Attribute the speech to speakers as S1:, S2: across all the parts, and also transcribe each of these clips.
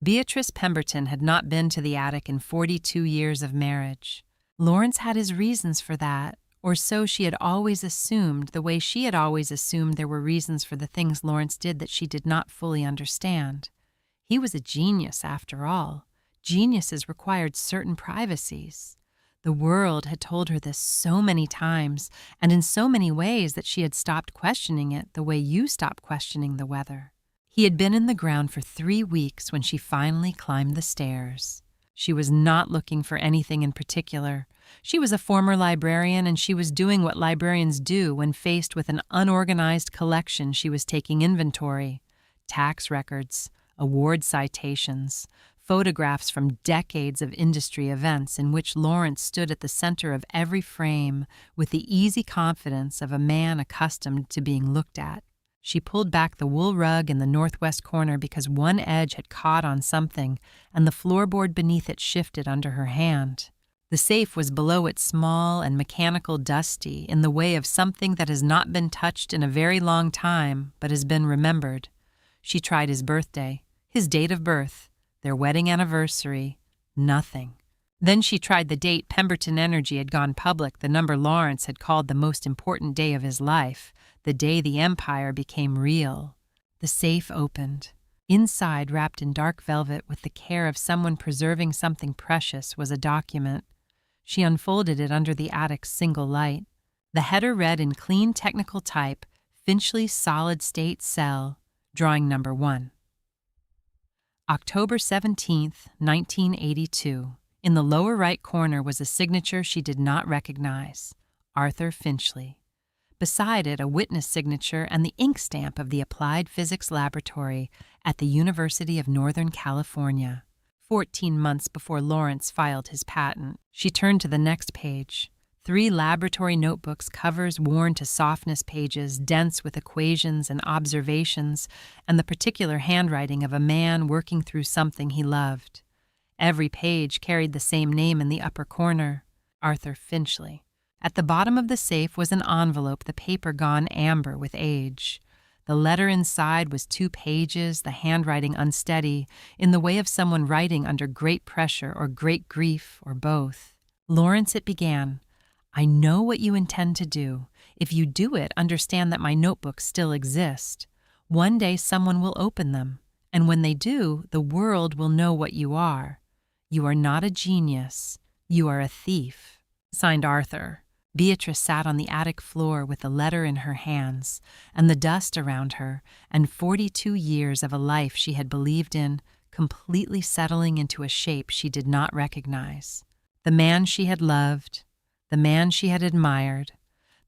S1: Beatrice Pemberton had not been to the attic in 42 years of marriage. Lawrence had his reasons for that, or so she had always assumed, the way she had always assumed there were reasons for the things Lawrence did that she did not fully understand. He was a genius, after all. Geniuses required certain privacies. The world had told her this so many times, and in so many ways that she had stopped questioning it the way you stop questioning the weather. He had been in the ground for 3 weeks when she finally climbed the stairs. She was not looking for anything in particular. She was a former librarian, and she was doing what librarians do when faced with an unorganized collection. She was taking inventory, tax records, award citations, photographs from decades of industry events in which Lawrence stood at the center of every frame with the easy confidence of a man accustomed to being looked at. She pulled back the wool rug in the northwest corner because one edge had caught on something, and the floorboard beneath it shifted under her hand. The safe was below it, small and mechanical, dusty, in the way of something that has not been touched in a very long time but has been remembered. She tried his birthday, his date of birth, their wedding anniversary. Nothing. Then she tried the date Pemberton Energy had gone public, the number Lawrence had called the most important day of his life, the day the empire became real. The safe opened. Inside, wrapped in dark velvet with the care of someone preserving something precious, was a document. She unfolded it under the attic's single light. The header read in clean technical type, Finchley Solid State Cell, drawing number 1. October 17th, 1982. In the lower right corner was a signature she did not recognize, Arthur Finchley. Beside it, a witness signature and the ink stamp of the Applied Physics Laboratory at the University of Northern California. 14 months before Lawrence filed his patent. She turned to the next page. 3 laboratory notebooks, covers worn to softness, pages dense with equations and observations, and the particular handwriting of a man working through something he loved. Every page carried the same name in the upper corner, Arthur Finchley. At the bottom of the safe was an envelope, the paper gone amber with age. The letter inside was 2 pages, the handwriting unsteady, in the way of someone writing under great pressure or great grief or both. Lawrence, it began, I know what you intend to do. If you do it, understand that my notebooks still exist. One day someone will open them, and when they do, the world will know what you are. You are not a genius. You are a thief. Signed, Arthur. Beatrice sat on the attic floor with the letter in her hands, and the dust around her, and 42 years of a life she had believed in, completely settling into a shape she did not recognize. The man she had loved, the man she had admired,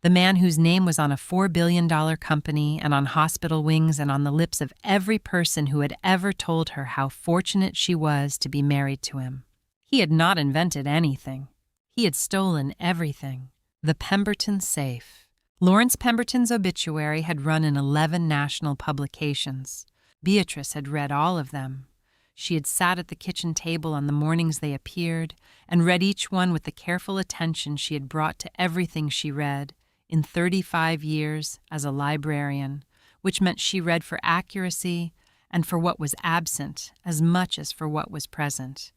S1: the man whose name was on a $4 billion company and on hospital wings and on the lips of every person who had ever told her how fortunate she was to be married to him. He had not invented anything. He had stolen everything. The Pemberton safe. Lawrence Pemberton's obituary had run in 11 national publications. Beatrice had read all of them. She had sat at the kitchen table on the mornings they appeared and read each one with the careful attention she had brought to everything she read in 35 years as a librarian, which meant she read for accuracy and for what was absent as much as for what was present.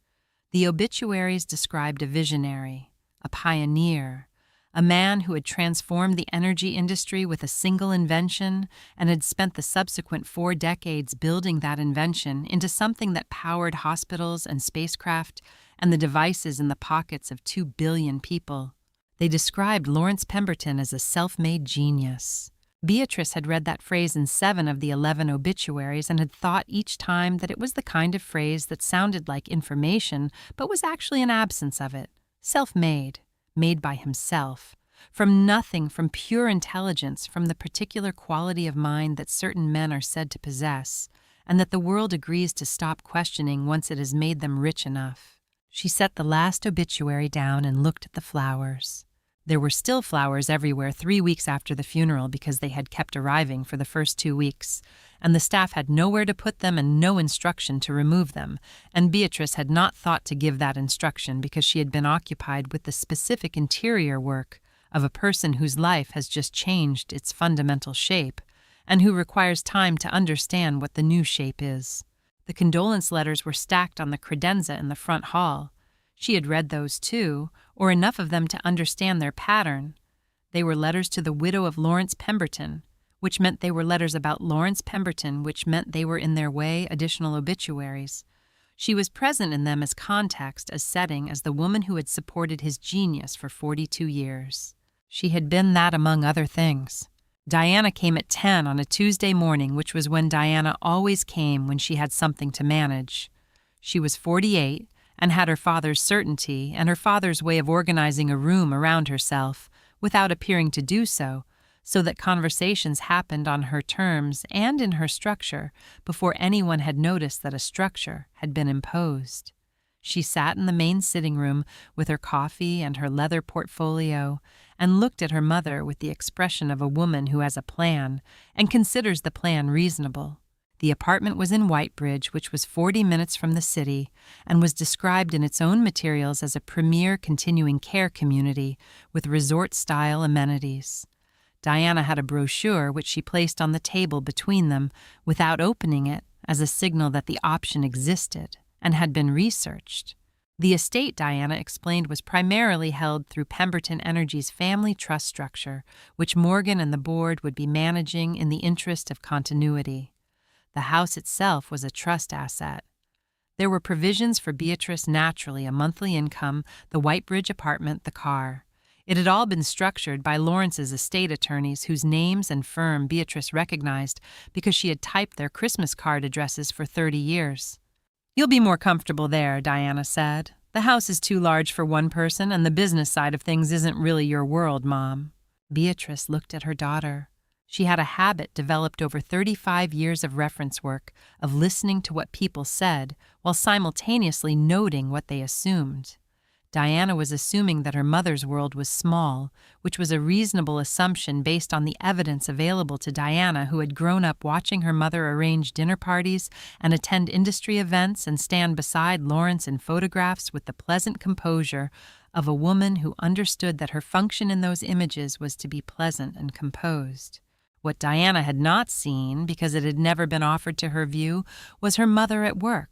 S1: The obituaries described a visionary, a pioneer, a man who had transformed the energy industry with a single invention and had spent the subsequent 4 decades building that invention into something that powered hospitals and spacecraft and the devices in the pockets of 2 billion people. They described Lawrence Pemberton as a self-made genius. Beatrice had read that phrase in 7 of the 11 obituaries and had thought each time that it was the kind of phrase that sounded like information but was actually an absence of it. Self-made. Made by himself, from nothing, from pure intelligence, from the particular quality of mind that certain men are said to possess, and that the world agrees to stop questioning once it has made them rich enough. She set the last obituary down and looked at the flowers. There were still flowers everywhere 3 weeks after the funeral because they had kept arriving for the first 2 weeks, and the staff had nowhere to put them and no instruction to remove them, and Beatrice had not thought to give that instruction because she had been occupied with the specific interior work of a person whose life has just changed its fundamental shape and who requires time to understand what the new shape is. The condolence letters were stacked on the credenza in the front hall. She had read those too, or enough of them to understand their pattern. They were letters to the widow of Lawrence Pemberton, which meant they were letters about Lawrence Pemberton, which meant they were in their way additional obituaries. She was present in them as context, as setting, as the woman who had supported his genius for 42 years. She had been that among other things. Diana came at 10 on a Tuesday morning, which was when Diana always came when she had something to manage. She was 48 and had her father's certainty and her father's way of organizing a room around herself, without appearing to do so that conversations happened on her terms and in her structure before anyone had noticed that a structure had been imposed. She sat in the main sitting room with her coffee and her leather portfolio and looked at her mother with the expression of a woman who has a plan and considers the plan reasonable. The apartment was in Whitebridge, which was 40 minutes from the city, and was described in its own materials as a premier continuing care community with resort-style amenities. Diana had a brochure which she placed on the table between them without opening it as a signal that the option existed and had been researched. The estate, Diana explained, was primarily held through Pemberton Energy's family trust structure, which Morgan and the board would be managing in the interest of continuity. The house itself was a trust asset. There were provisions for Beatrice, naturally, a monthly income, the Whitebridge apartment, the car. It had all been structured by Lawrence's estate attorneys, whose names and firm Beatrice recognized because she had typed their Christmas card addresses for 30 years. "You'll be more comfortable there," Diana said. "The house is too large for one person, and the business side of things isn't really your world, Mom." Beatrice looked at her daughter. She had a habit developed over 35 years of reference work of listening to what people said while simultaneously noting what they assumed. Diana was assuming that her mother's world was small, which was a reasonable assumption based on the evidence available to Diana, who had grown up watching her mother arrange dinner parties and attend industry events and stand beside Lawrence in photographs with the pleasant composure of a woman who understood that her function in those images was to be pleasant and composed. What Diana had not seen, because it had never been offered to her view, was her mother at work.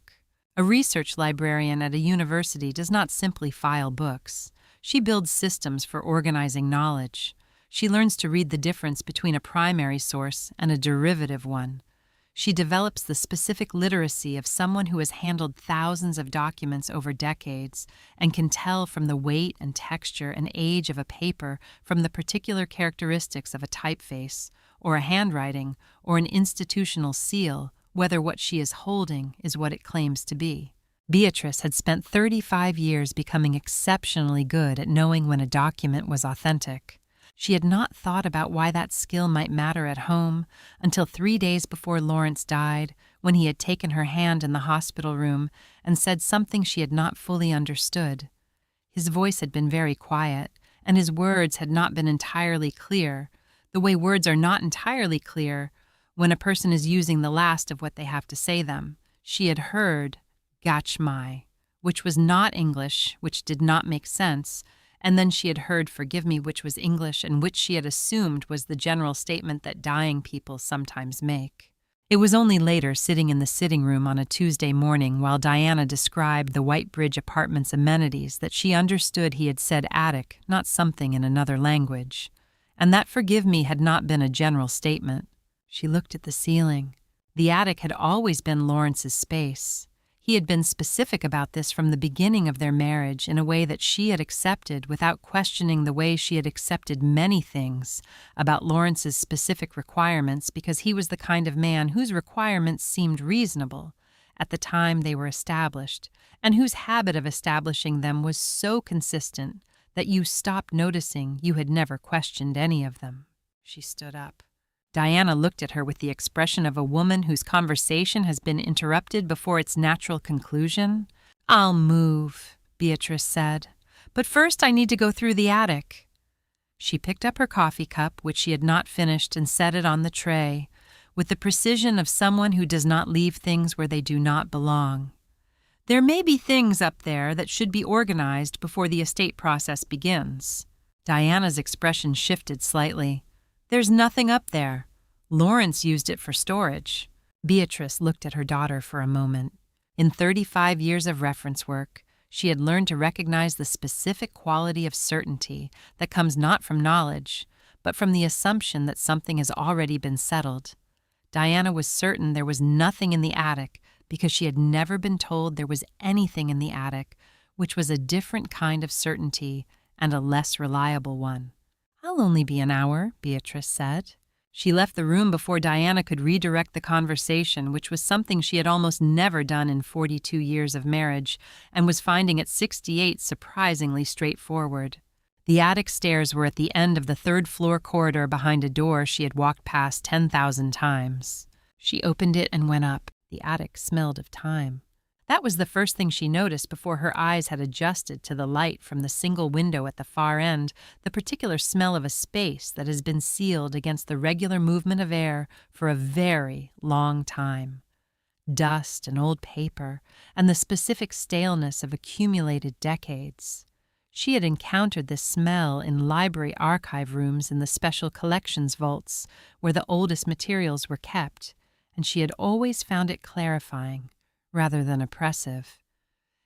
S1: A research librarian at a university does not simply file books. She builds systems for organizing knowledge. She learns to read the difference between a primary source and a derivative one. She develops the specific literacy of someone who has handled thousands of documents over decades and can tell from the weight and texture and age of a paper from the particular characteristics of a typeface, or a handwriting, or an institutional seal, whether what she is holding is what it claims to be. Beatrice had spent 35 years becoming exceptionally good at knowing when a document was authentic. She had not thought about why that skill might matter at home until 3 days before Lawrence died, when he had taken her hand in the hospital room and said something she had not fully understood. His voice had been very quiet, and his words had not been entirely clear, the way words are not entirely clear when a person is using the last of what they have to say them. She had heard "gachmai," which was not English, which did not make sense, and then she had heard "forgive me," which was English and which she had assumed was the general statement that dying people sometimes make. It was only later, sitting in the sitting room on a Tuesday morning while Diana described the Whitebridge apartment's amenities, that she understood he had said attic, not something in another language, and that "forgive me" had not been a general statement. She looked at the ceiling. The attic had always been Lawrence's space. He had been specific about this from the beginning of their marriage in a way that she had accepted without questioning the way she had accepted many things about Lawrence's specific requirements, because he was the kind of man whose requirements seemed reasonable at the time they were established, and whose habit of establishing them was so consistent that you stopped noticing you had never questioned any of them. She stood up. Diana looked at her with the expression of a woman whose conversation has been interrupted before its natural conclusion. "I'll move," Beatrice said, "but first I need to go through the attic." She picked up her coffee cup, which she had not finished, and set it on the tray, with the precision of someone who does not leave things where they do not belong. "There may be things up there that should be organized before the estate process begins." Diana's expression shifted slightly. "There's nothing up there. Lawrence used it for storage." Beatrice looked at her daughter for a moment. In 35 years of reference work, she had learned to recognize the specific quality of certainty that comes not from knowledge, but from the assumption that something has already been settled. Diana was certain there was nothing in the attic because she had never been told there was anything in the attic, which was a different kind of certainty and a less reliable one. "I'll only be an hour," Beatrice said. She left the room before Diana could redirect the conversation, which was something she had almost never done in 42 years of marriage, and was finding at 68 surprisingly straightforward. The attic stairs were at the end of the third-floor corridor behind a door she had walked past 10,000 times. She opened it and went up. The attic smelled of time. That was the first thing she noticed before her eyes had adjusted to the light from the single window at the far end, the particular smell of a space that has been sealed against the regular movement of air for a very long time. Dust and old paper, and the specific staleness of accumulated decades. She had encountered this smell in library archive rooms in the special collections vaults, where the oldest materials were kept, and she had always found it clarifying, rather than oppressive.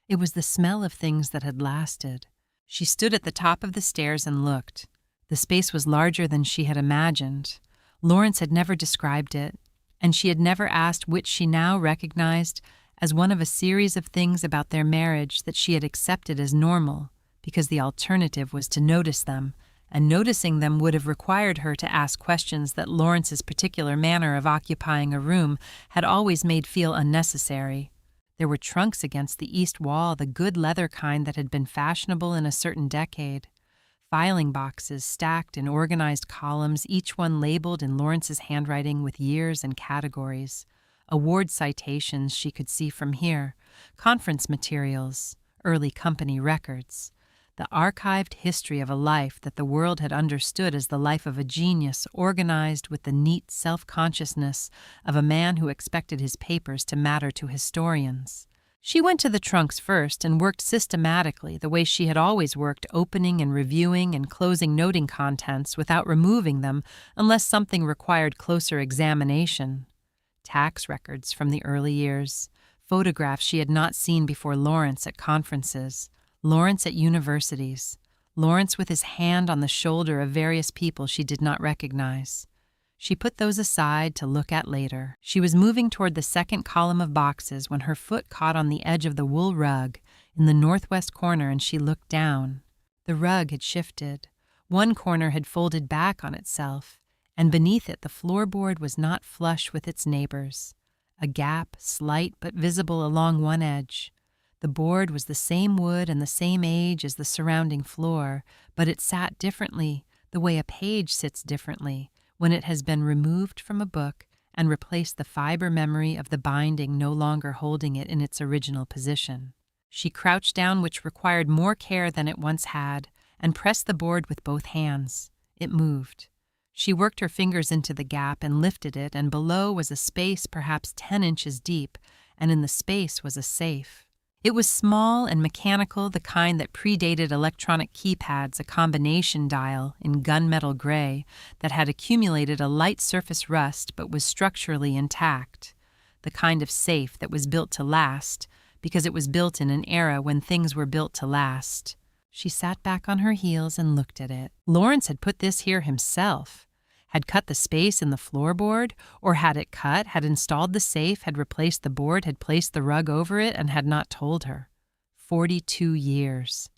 S1: It was the smell of things that had lasted. She stood at the top of the stairs and looked. The space was larger than she had imagined. Lawrence had never described it, and she had never asked which she now recognized as one of a series of things about their marriage that she had accepted as normal, because the alternative was to notice them, and noticing them would have required her to ask questions that Lawrence's particular manner of occupying a room had always made feel unnecessary. There were trunks against the east wall, the good leather kind that had been fashionable in a certain decade. Filing boxes stacked in organized columns, each one labeled in Lawrence's handwriting with years and categories. Award citations she could see from here, conference materials, early company records. The archived history of a life that the world had understood as the life of a genius, organized with the neat self-consciousness of a man who expected his papers to matter to historians. She went to the trunks first and worked systematically the way she had always worked, opening and reviewing and closing noting contents without removing them unless something required closer examination. Tax records from the early years, photographs she had not seen before Lawrence at conferences, Lawrence at universities, Lawrence with his hand on the shoulder of various people she did not recognize. She put those aside to look at later. She was moving toward the second column of boxes when her foot caught on the edge of the wool rug in the northwest corner, and she looked down. The rug had shifted. One corner had folded back on itself, and beneath it the floorboard was not flush with its neighbors. A gap, slight but visible along one edge. The board was the same wood and the same age as the surrounding floor, but it sat differently, the way a page sits differently, when it has been removed from a book and replaced the fiber memory of the binding no longer holding it in its original position. She crouched down, which required more care than it once had, and pressed the board with both hands. It moved. She worked her fingers into the gap and lifted it, and below was a space perhaps 10 inches deep, and in the space was a safe. It was small and mechanical, the kind that predated electronic keypads, a combination dial in gunmetal gray that had accumulated a light surface rust but was structurally intact. The kind of safe that was built to last, because it was built in an era when things were built to last. She sat back on her heels and looked at it. Lawrence had put this here himself. Had cut the space in the floorboard, or had it cut, had installed the safe, had replaced the board, had placed the rug over it, and had not told her. 42 years.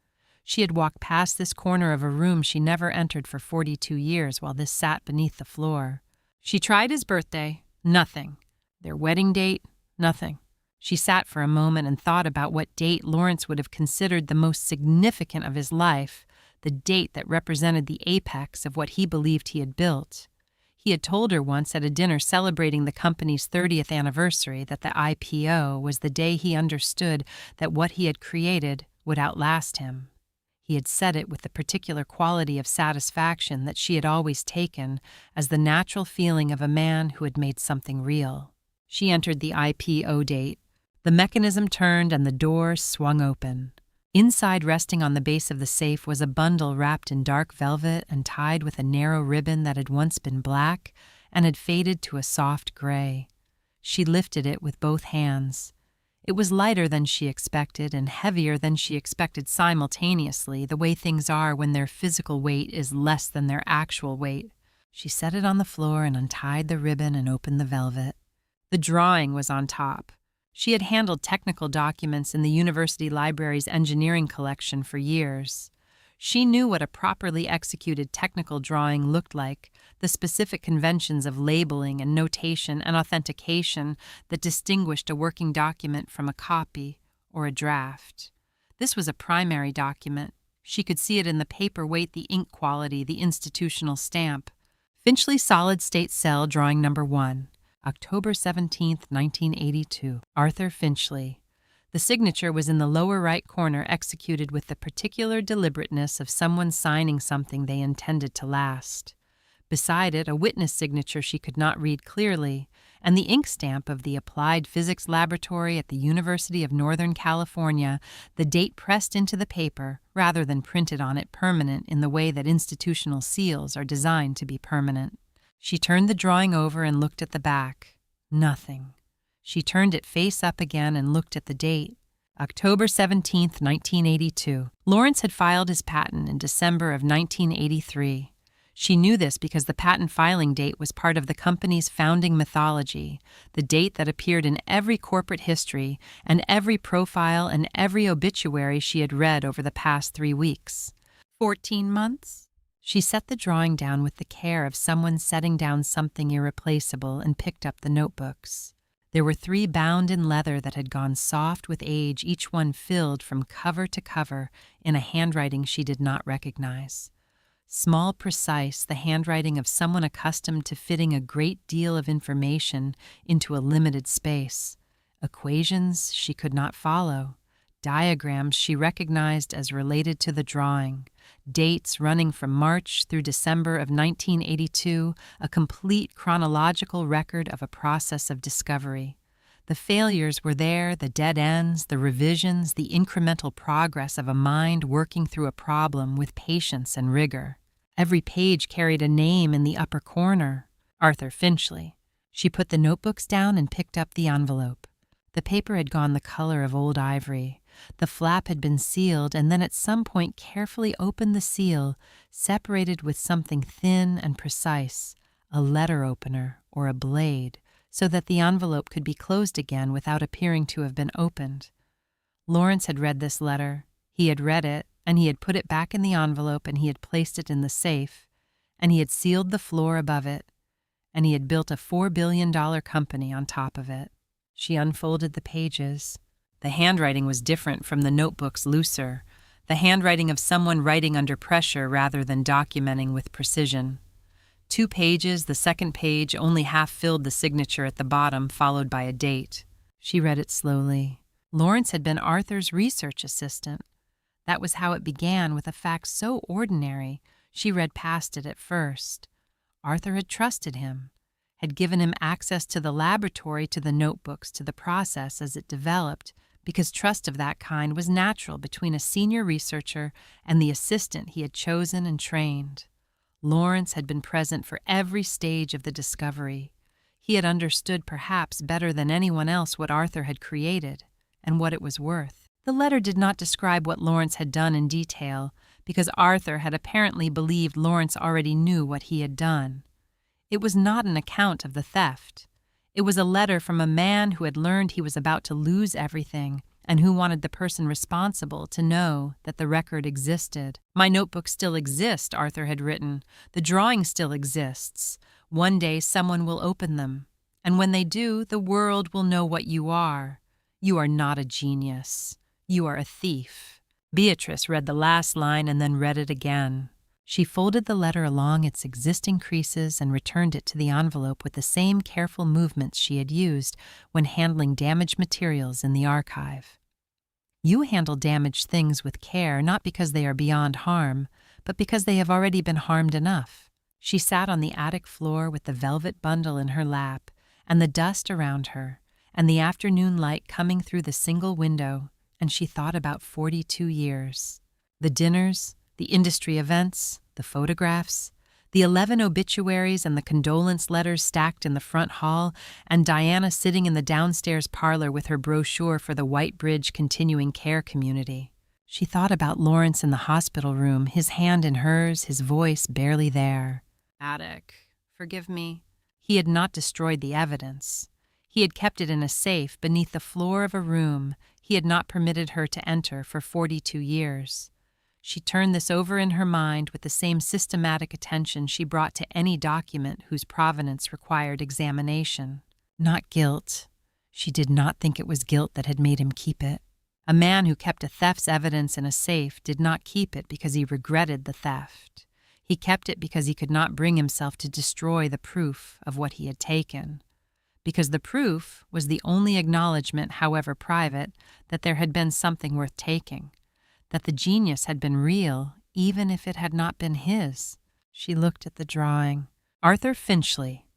S1: She had walked past this corner of a room she never entered for 42 years while this sat beneath the floor. She tried his birthday. Nothing. Their wedding date. Nothing. She sat for a moment and thought about what date Lawrence would have considered the most significant of his life, the date that represented the apex of what he believed he had built. He had told her once at a dinner celebrating the company's 30th anniversary that the IPO was the day he understood that what he had created would outlast him. He had said it with the particular quality of satisfaction that she had always taken as the natural feeling of a man who had made something real. She entered the IPO date. The mechanism turned and the door swung open. Inside, resting on the base of the safe, was a bundle wrapped in dark velvet and tied with a narrow ribbon that had once been black and had faded to a soft gray. She lifted it with both hands. It was lighter than she expected and heavier than she expected simultaneously, the way things are when their physical weight is less than their actual weight. She set it on the floor and untied the ribbon and opened the velvet. The drawing was on top. She had handled technical documents in the university library's engineering collection for years. She knew what a properly executed technical drawing looked like, the specific conventions of labeling and notation and authentication that distinguished a working document from a copy or a draft. This was a primary document. She could see it in the paper weight, the ink quality, the institutional stamp. Finchley Solid State Cell Drawing Number 1, October 17, 1982. Arthur Finchley. The signature was in the lower right corner, executed with the particular deliberateness of someone signing something they intended to last. Beside it, a witness signature she could not read clearly, and the ink stamp of the Applied Physics Laboratory at the University of Northern California, the date pressed into the paper rather than printed on it, permanent in the way that institutional seals are designed to be permanent. She turned the drawing over and looked at the back. Nothing. She turned it face up again and looked at the date. October 17, 1982. Lawrence had filed his patent in December of 1983. She knew this because the patent filing date was part of the company's founding mythology, the date that appeared in every corporate history and every profile and every obituary she had read over the past 3 weeks. 14 months? She set the drawing down with the care of someone setting down something irreplaceable and picked up the notebooks. There were 3 bound in leather that had gone soft with age, each one filled from cover to cover in a handwriting she did not recognize. Small, precise, the handwriting of someone accustomed to fitting a great deal of information into a limited space. Equations she could not follow. Diagrams she recognized as related to the drawing. Dates running from March through December of 1982, a complete chronological record of a process of discovery. The failures were there, the dead ends, the revisions, the incremental progress of a mind working through a problem with patience and rigor. Every page carried a name in the upper corner, Arthur Finchley. She put the notebooks down and picked up the envelope. The paper had gone the color of old ivory. The flap had been sealed and then at some point carefully opened the seal, separated with something thin and precise, a letter opener or a blade, so that the envelope could be closed again without appearing to have been opened. Lawrence had read this letter. He had read it, and he had put it back in the envelope, and he had placed it in the safe, and he had sealed the floor above it, and he had built a $4 billion company on top of it. She unfolded the pages. The handwriting was different from the notebook's looser, the handwriting of someone writing under pressure rather than documenting with precision. 2 pages, the second page only half filled the signature at the bottom, followed by a date. She read it slowly. Lawrence had been Arthur's research assistant. That was how it began, with a fact so ordinary she read past it at first. Arthur had trusted him, had given him access to the laboratory, to the notebooks, to the process as it developed, because trust of that kind was natural between a senior researcher and the assistant he had chosen and trained. Lawrence had been present for every stage of the discovery. He had understood perhaps better than anyone else what Arthur had created and what it was worth. The letter did not describe what Lawrence had done in detail, because Arthur had apparently believed Lawrence already knew what he had done. It was not an account of the theft. It was a letter from a man who had learned he was about to lose everything and who wanted the person responsible to know that the record existed. "My notebooks still exist," Arthur had written. "The drawing still exists. One day someone will open them, and when they do, the world will know what you are. You are not a genius. You are a thief." Beatrice read the last line and then read it again. She folded the letter along its existing creases and returned it to the envelope with the same careful movements she had used when handling damaged materials in the archive. You handle damaged things with care, not because they are beyond harm, but because they have already been harmed enough. She sat on the attic floor with the velvet bundle in her lap and the dust around her and the afternoon light coming through the single window, and she thought about 42 years. The dinners, the industry events, the photographs, The 11 obituaries and the condolence letters stacked in the front hall, and Diana sitting in the downstairs parlor with her brochure for the White Bridge Continuing Care Community. She thought about Lawrence in the hospital room, his hand in hers, his voice barely there. "Attic, forgive me." He had not destroyed the evidence. He had kept it in a safe beneath the floor of a room he had not permitted her to enter for 42 years. She turned this over in her mind with the same systematic attention she brought to any document whose provenance required examination. Not guilt. She did not think it was guilt that had made him keep it. A man who kept a theft's evidence in a safe did not keep it because he regretted the theft. He kept it because he could not bring himself to destroy the proof of what he had taken. Because the proof was the only acknowledgement, however private, that there had been something worth taking, that the genius had been real, even if it had not been his. She looked at the drawing. Arthur Finchley,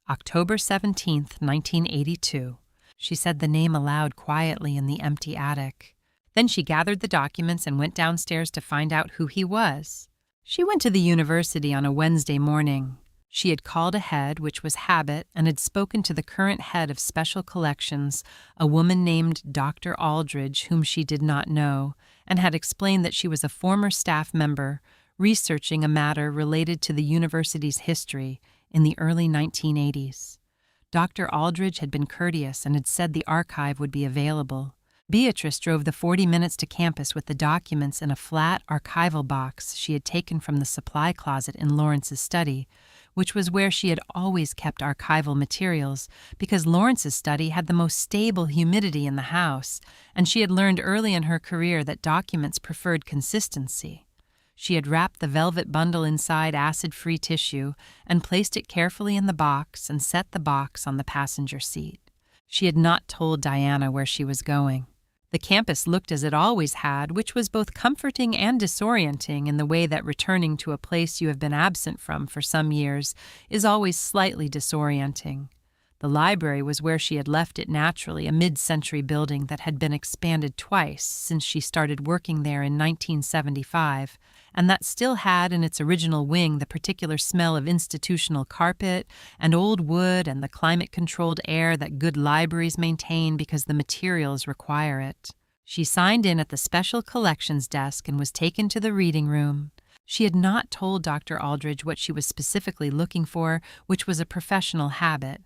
S1: October 17th, 1982. She said the name aloud quietly in the empty attic. Then she gathered the documents and went downstairs to find out who he was. She went to the university on a Wednesday morning. She had called ahead, which was habit, and had spoken to the current head of special collections, a woman named Dr. Aldridge, whom she did not know, and had explained that she was a former staff member researching a matter related to the university's history in the early 1980s. Dr. Aldridge had been courteous and had said the archive would be available. Beatrice drove the 40 minutes to campus with the documents in a flat archival box she had taken from the supply closet in Lawrence's study, which was where she had always kept archival materials because Lawrence's study had the most stable humidity in the house, and she had learned early in her career that documents preferred consistency. She had wrapped the velvet bundle inside acid-free tissue and placed it carefully in the box and set the box on the passenger seat. She had not told Diana where she was going. The campus looked as it always had, which was both comforting and disorienting in the way that returning to a place you have been absent from for some years is always slightly disorienting. The library was where she had left it naturally, a mid-century building that had been expanded twice since she started working there in 1975, and that still had in its original wing the particular smell of institutional carpet and old wood and the climate-controlled air that good libraries maintain because the materials require it. She signed in at the special collections desk and was taken to the reading room. She had not told Dr. Aldridge what she was specifically looking for, which was a professional habit.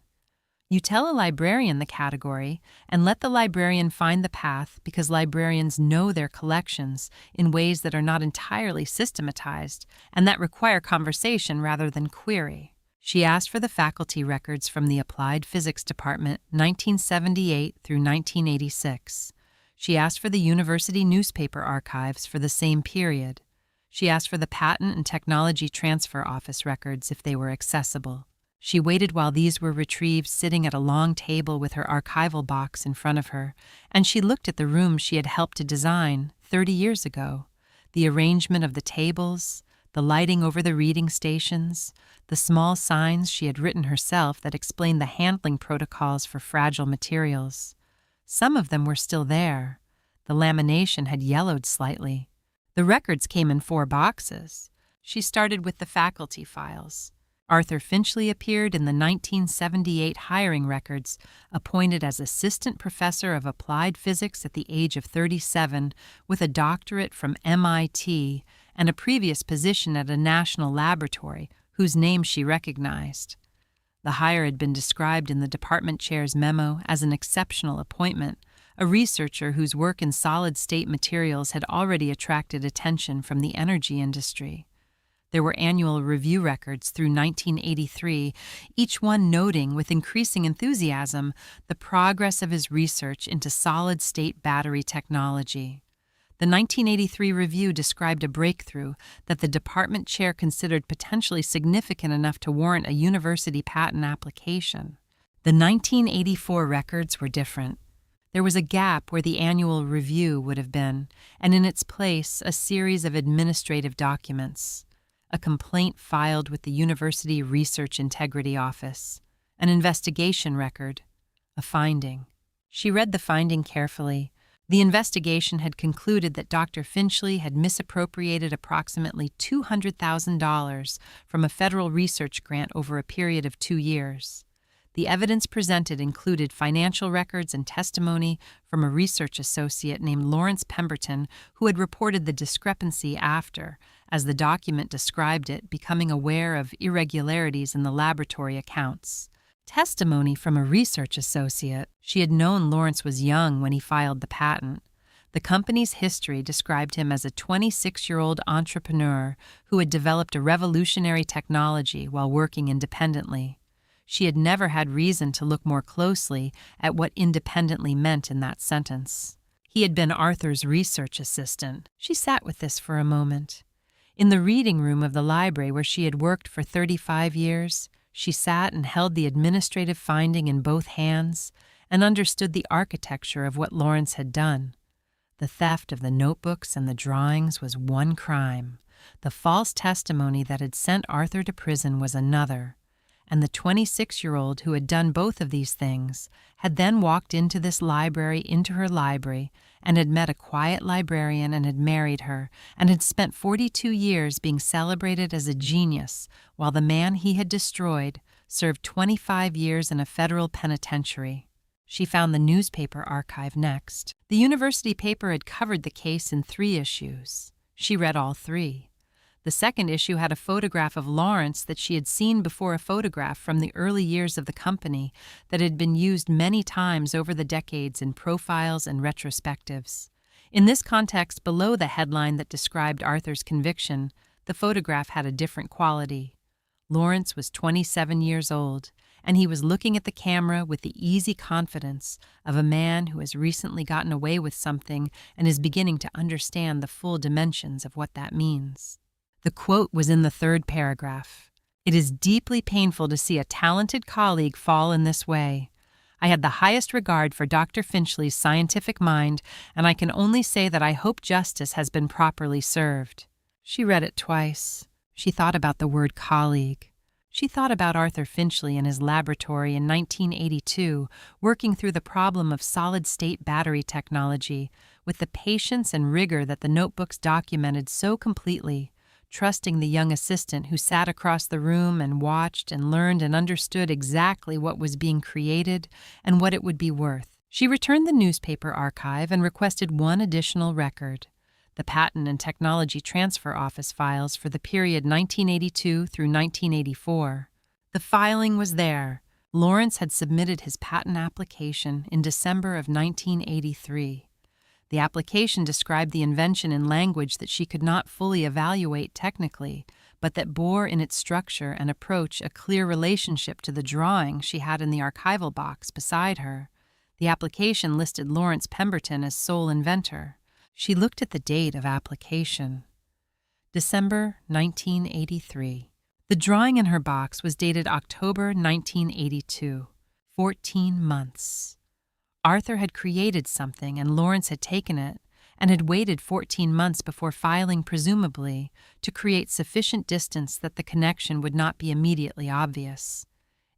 S1: You tell a librarian the category and let the librarian find the path because librarians know their collections in ways that are not entirely systematized and that require conversation rather than query. She asked for the faculty records from the Applied Physics Department, 1978 through 1986. She asked for the university newspaper archives for the same period. She asked for the Patent and Technology Transfer Office records if they were accessible. She waited while these were retrieved, sitting at a long table with her archival box in front of her, and she looked at the room she had helped to design 30 years ago. The arrangement of the tables, the lighting over the reading stations, the small signs she had written herself that explained the handling protocols for fragile materials. Some of them were still there. The lamination had yellowed slightly. The records came in 4 boxes. She started with the faculty files. Arthur Finchley appeared in the 1978 hiring records, appointed as assistant professor of applied physics at the age of 37 with a doctorate from MIT and a previous position at a national laboratory whose name she recognized. The hire had been described in the department chair's memo as an exceptional appointment, a researcher whose work in solid-state materials had already attracted attention from the energy industry. There were annual review records through 1983, each one noting with increasing enthusiasm the progress of his research into solid-state battery technology. The 1983 review described a breakthrough that the department chair considered potentially significant enough to warrant a university patent application. The 1984 records were different. There was a gap where the annual review would have been, and in its place a series of administrative documents. A complaint filed with the University Research Integrity Office, an investigation record, a finding. She read the finding carefully, The investigation had concluded that Dr. Finchley had misappropriated approximately $200,000 from a federal research grant over a period of 2 years. The evidence presented included financial records and testimony from a research associate named Lawrence Pemberton, who had reported the discrepancy after, as the document described it, becoming aware of irregularities in the laboratory accounts. Testimony from a research associate. She had known Lawrence was young when he filed the patent. The company's history described him as a 26-year-old entrepreneur who had developed a revolutionary technology while working independently. She had never had reason to look more closely at what independently meant in that sentence. He had been Arthur's research assistant. She sat with this for a moment. In the reading room of the library where she had worked for 35 years, she sat and held the administrative finding in both hands and understood the architecture of what Lawrence had done. The theft of the notebooks and the drawings was one crime. The false testimony that had sent Arthur to prison was another. And the 26-year-old who had done both of these things had then walked into her library, and had met a quiet librarian and had married her, and had spent 42 years being celebrated as a genius, while the man he had destroyed served 25 years in a federal penitentiary. She found the newspaper archive next. The university paper had covered the case in 3 issues. She read all 3. The second issue had a photograph of Lawrence that she had seen before, a photograph from the early years of the company that had been used many times over the decades in profiles and retrospectives. In this context, below the headline that described Arthur's conviction, the photograph had a different quality. Lawrence was 27 years old, and he was looking at the camera with the easy confidence of a man who has recently gotten away with something and is beginning to understand the full dimensions of what that means. The quote was in the 3rd paragraph. "It is deeply painful to see a talented colleague fall in this way. I had the highest regard for Dr. Finchley's scientific mind, and I can only say that I hope justice has been properly served." She read it twice. She thought about the word colleague. She thought about Arthur Finchley in his laboratory in 1982, working through the problem of solid-state battery technology with the patience and rigor that the notebooks documented so completely, trusting the young assistant who sat across the room and watched and learned and understood exactly what was being created and what it would be worth. She returned the newspaper archive and requested one additional record: the Patent and Technology Transfer Office files for the period 1982 through 1984. The filing was there. Lawrence had submitted his patent application in December of 1983. The application described the invention in language that she could not fully evaluate technically, but that bore in its structure and approach a clear relationship to the drawing she had in the archival box beside her. The application listed Lawrence Pemberton as sole inventor. She looked at the date of application. December 1983. The drawing in her box was dated October 1982. 14 months. Arthur had created something and Lawrence had taken it and had waited 14 months before filing, presumably, to create sufficient distance that the connection would not be immediately obvious.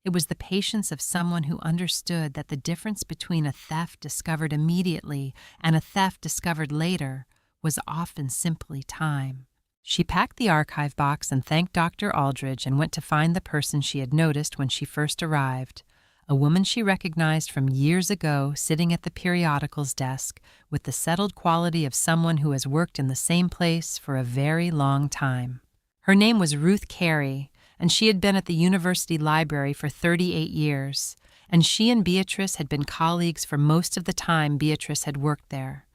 S1: It was the patience of someone who understood that the difference between a theft discovered immediately and a theft discovered later was often simply time. She packed the archive box and thanked Dr. Aldridge and went to find the person she had noticed when she first arrived, a woman she recognized from years ago sitting at the periodicals desk with the settled quality of someone who has worked in the same place for a very long time. Her name was Ruth Carey, and she had been at the university library for 38 years, and she and Beatrice had been colleagues for most of the time Beatrice had worked there.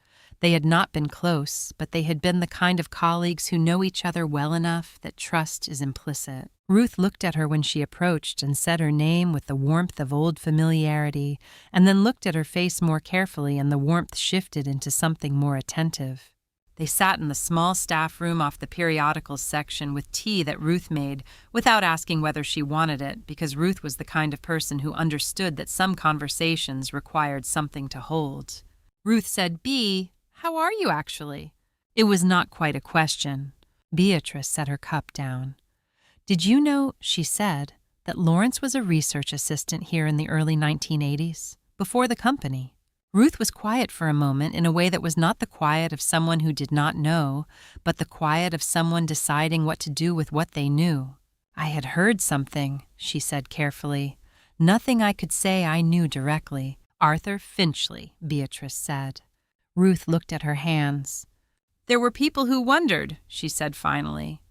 S1: They had not been close, but they had been the kind of colleagues who know each other well enough that trust is implicit. Ruth looked at her when she approached and said her name with the warmth of old familiarity, and then looked at her face more carefully, and the warmth shifted into something more attentive. They sat in the small staff room off the periodicals section with tea that Ruth made, without asking whether she wanted it, because Ruth was the kind of person who understood that some conversations required something to hold. Ruth said, "Bea, how are you actually?" It was not quite a question. Beatrice set her cup down. "Did you know," she said, "that Lawrence was a research assistant here in the early 1980s, before the company?" Ruth was quiet for a moment in a way that was not the quiet of someone who did not know, but the quiet of someone deciding what to do with what they knew. "I had heard something," she said carefully. "Nothing I could say I knew directly." "Arthur Finchley," Beatrice said. Ruth looked at her hands. "There were people who wondered," she said finally,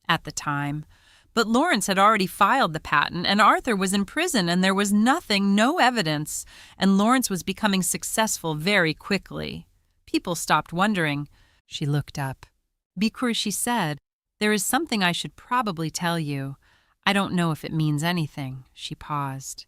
S1: "at the time. But Lawrence had already filed the patent, and Arthur was in prison, and there was nothing, no evidence, and Lawrence was becoming successful very quickly. People stopped wondering." She looked up. "Bikur," she said, "there is something I should probably tell you. I don't know if it means anything." She paused.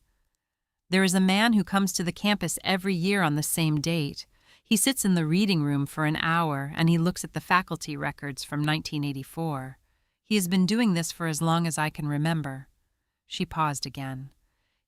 S1: "There is a man who comes to the campus every year on the same date. He sits in the reading room for an hour, and he looks at the faculty records from 1984. He has been doing this for as long as I can remember." She paused again.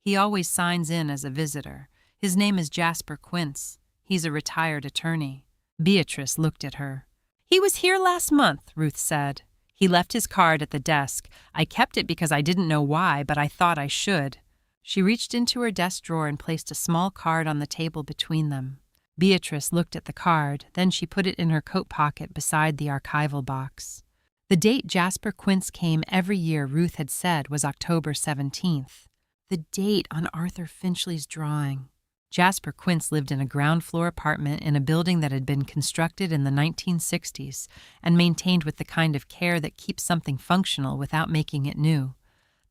S1: "He always signs in as a visitor. His name is Jasper Quince. He's a retired attorney." Beatrice looked at her. "He was here last month," Ruth said. "He left his card at the desk. I kept it because I didn't know why, but I thought I should." She reached into her desk drawer and placed a small card on the table between them. Beatrice looked at the card, then she put it in her coat pocket beside the archival box. The date Jasper Quince came every year, Ruth had said, was October 17th. The date on Arthur Finchley's drawing. Jasper Quince lived in a ground-floor apartment in a building that had been constructed in the 1960s and maintained with the kind of care that keeps something functional without making it new.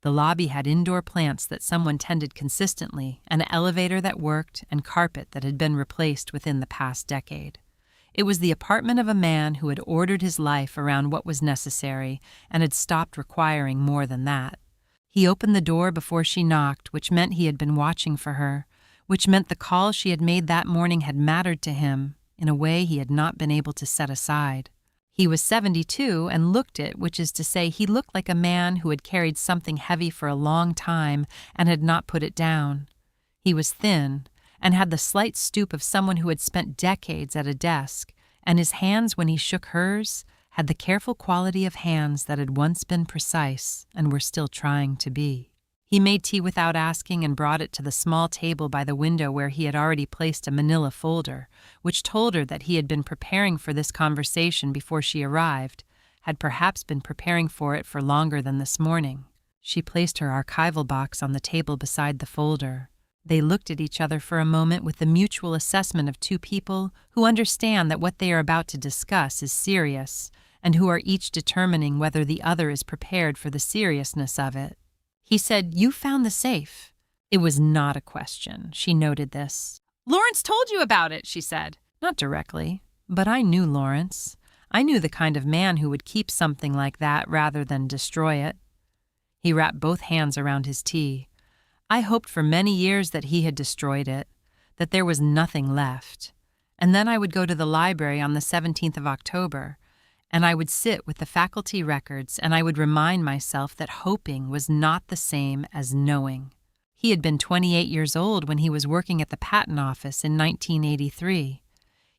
S1: The lobby had indoor plants that someone tended consistently, an elevator that worked, and carpet that had been replaced within the past decade. It was the apartment of a man who had ordered his life around what was necessary and had stopped requiring more than that. He opened the door before she knocked, which meant he had been watching for her, which meant the call she had made that morning had mattered to him in a way he had not been able to set aside. He was 72 and looked it, which is to say he looked like a man who had carried something heavy for a long time and had not put it down. He was thin and had the slight stoop of someone who had spent decades at a desk, and his hands, when he shook hers, had the careful quality of hands that had once been precise and were still trying to be. He made tea without asking and brought it to the small table by the window where he had already placed a manila folder, which told her that he had been preparing for this conversation before she arrived, had perhaps been preparing for it for longer than this morning. She placed her archival box on the table beside the folder. They looked at each other for a moment with the mutual assessment of two people who understand that what they are about to discuss is serious and who are each determining whether the other is prepared for the seriousness of it. He said, "You found the safe." It was not a question. She noted this. "Lawrence told you about it," she said. "Not directly, but I knew Lawrence. I knew the kind of man who would keep something like that rather than destroy it." He wrapped both hands around his tea. "I hoped for many years that he had destroyed it, that there was nothing left. And then I would go to the library on the 17th of October, and I would sit with the faculty records, and I would remind myself that hoping was not the same as knowing." He had been 28 years old when he was working at the Patent Office in 1983.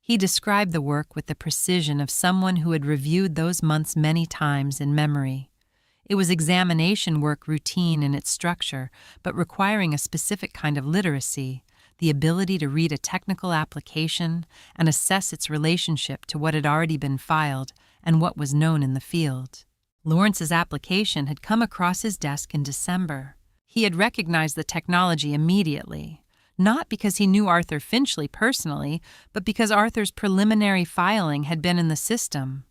S1: He described the work with the precision of someone who had reviewed those months many times in memory. It was examination work, routine in its structure, but requiring a specific kind of literacy, the ability to read a technical application and assess its relationship to what had already been filed and what was known in the field. Lawrence's application had come across his desk in December. He had recognized the technology immediately, not because he knew Arthur Finchley personally, but because Arthur's preliminary filing had been in the system.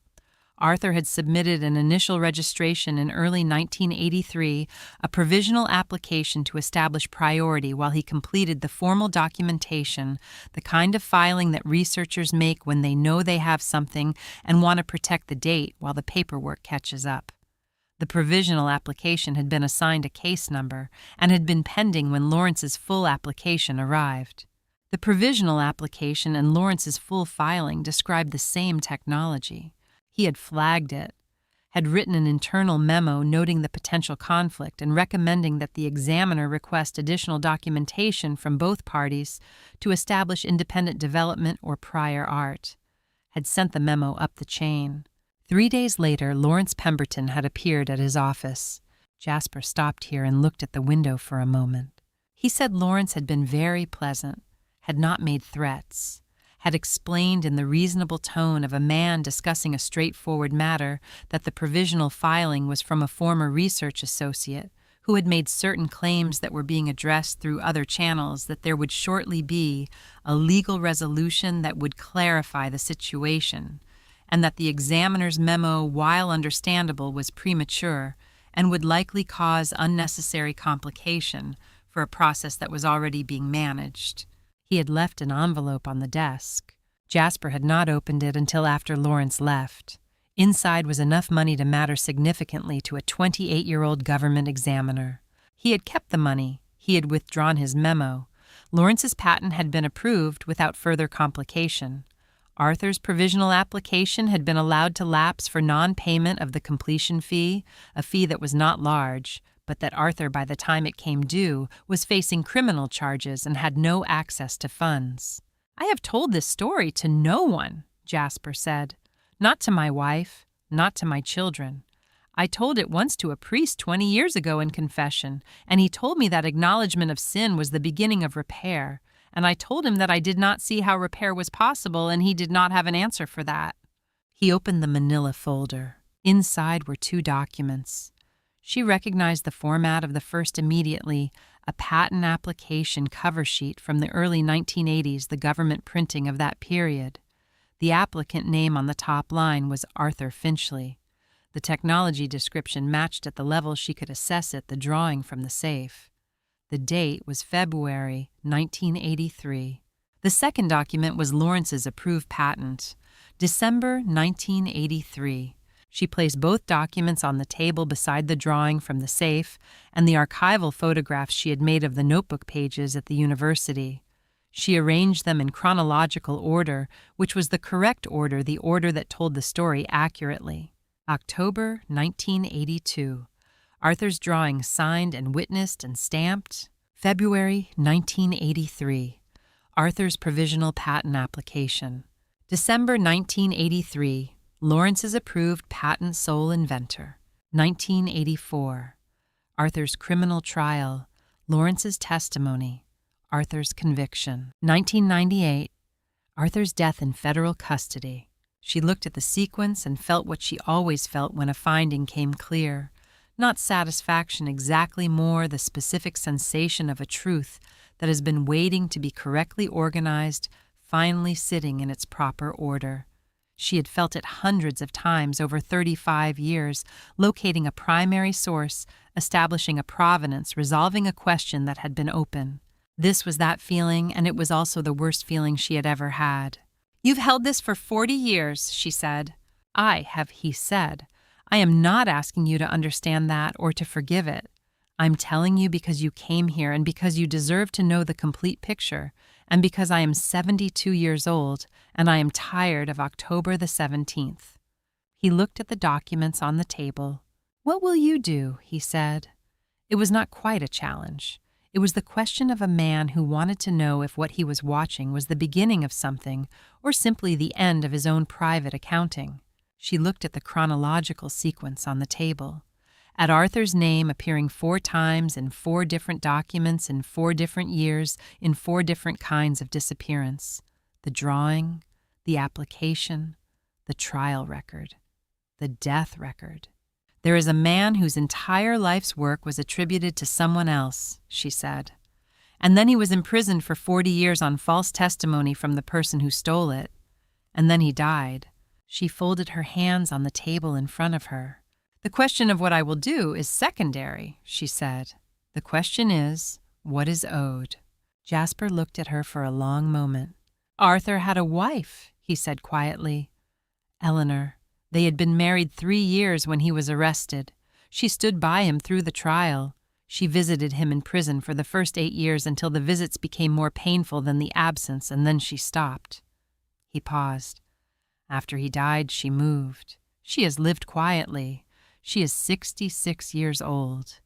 S1: Arthur had submitted an initial registration in early 1983, a provisional application to establish priority while he completed the formal documentation, the kind of filing that researchers make when they know they have something and want to protect the date while the paperwork catches up. The provisional application had been assigned a case number and had been pending when Lawrence's full application arrived. The provisional application and Lawrence's full filing described the same technology. He had flagged it, had written an internal memo noting the potential conflict and recommending that the examiner request additional documentation from both parties to establish independent development or prior art, had sent the memo up the chain. 3 days later, Lawrence Pemberton had appeared at his office. Jasper stopped here and looked at the window for a moment. He said Lawrence had been very pleasant, had not made threats, had explained in the reasonable tone of a man discussing a straightforward matter that the provisional filing was from a former research associate who had made certain claims that were being addressed through other channels, that there would shortly be a legal resolution that would clarify the situation, and that the examiner's memo, while understandable, was premature and would likely cause unnecessary complication for a process that was already being managed. He had left an envelope on the desk. Jasper had not opened it until after Lawrence left. Inside was enough money to matter significantly to a 28-year-old government examiner. He had kept the money. He had withdrawn his memo. Lawrence's patent had been approved without further complication. Arthur's provisional application had been allowed to lapse for non-payment of the completion fee, a fee that was not large, but that Arthur, by the time it came due, was facing criminal charges and had no access to funds. "I have told this story to no one," Jasper said. "Not to my wife, not to my children. I told it once to a priest 20 years ago in confession, and he told me that acknowledgement of sin was the beginning of repair, and I told him that I did not see how repair was possible, and he did not have an answer for that." He opened the manila folder. Inside were 2 documents. She recognized the format of the first immediately, a patent application cover sheet from the early 1980s, the government printing of that period. The applicant name on the top line was Arthur Finchley. The technology description matched at the level she could assess it, the drawing from the safe. The date was February 1983. The second document was Lawrence's approved patent, December 1983. She placed both documents on the table beside the drawing from the safe and the archival photographs she had made of the notebook pages at the university. She arranged them in chronological order, which was the correct order, the order that told the story accurately. October 1982. Arthur's drawing signed and witnessed and stamped. February 1983. Arthur's provisional patent application. December 1983. Lawrence's approved patent sole inventor. 1984. Arthur's criminal trial. Lawrence's testimony. Arthur's conviction. 1998. Arthur's death in federal custody. She looked at the sequence and felt what she always felt when a finding came clear. Not satisfaction exactly, more the specific sensation of a truth that has been waiting to be correctly organized, finally sitting in its proper order. She had felt it hundreds of times over 35 years, locating a primary source, establishing a provenance, resolving a question that had been open. This was that feeling, and it was also the worst feeling she had ever had. "You've held this for 40 years, she said. "I have," he said. "I am not asking you to understand that or to forgive it. I'm telling you because you came here and because you deserve to know the complete picture, and because I am 72 years old and I am tired of October the 17th. He looked at the documents on the table. "What will you do?" he said. It was not quite a challenge. It was the question of a man who wanted to know if what he was watching was the beginning of something or simply the end of his own private accounting. She looked at the chronological sequence on the table. At Arthur's name appearing 4 times in 4 different documents in 4 different years in 4 different kinds of disappearance. The drawing, the application, the trial record, the death record. "There is a man whose entire life's work was attributed to someone else," she said. "And then he was imprisoned for 40 years on false testimony from the person who stole it. And then he died." She folded her hands on the table in front of her. "The question of what I will do is secondary," she said. "The question is, what is owed?" Jasper looked at her for a long moment. "Arthur had a wife," he said quietly. "Eleanor. They had been married 3 years when he was arrested. She stood by him through the trial. She visited him in prison for the first 8 years until the visits became more painful than the absence, and then she stopped." He paused. "After he died, she moved. She has lived quietly. She is 66 years old."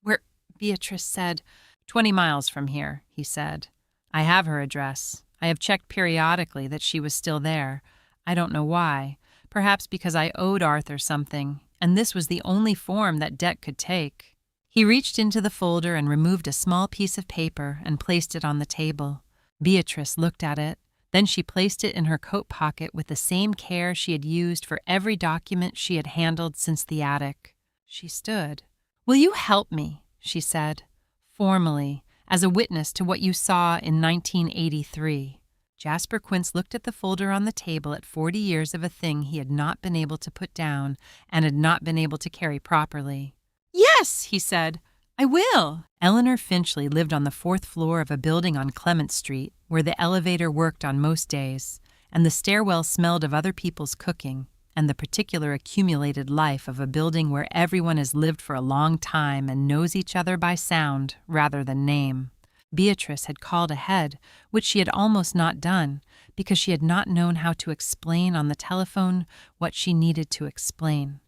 S1: "Where?" Beatrice said. 20 miles from here," he said. "I have her address. I have checked periodically that she was still there. I don't know why. Perhaps because I owed Arthur something, and this was the only form that debt could take." He reached into the folder and removed a small piece of paper and placed it on the table. Beatrice looked at it. Then she placed it in her coat pocket with the same care she had used for every document she had handled since the attic. She stood. "Will you help me?" she said, formally, as a witness to what you saw in 1983. Jasper Quince looked at the folder on the table at 40 years of a thing he had not been able to put down and had not been able to carry properly. "Yes," he said, "I will." Eleanor Finchley lived on the 4th floor of a building on Clement Street, where the elevator worked on most days, and the stairwell smelled of other people's cooking and the particular accumulated life of a building where everyone has lived for a long time and knows each other by sound rather than name. Beatrice had called ahead, which she had almost not done, because she had not known how to explain on the telephone what she needed to explain.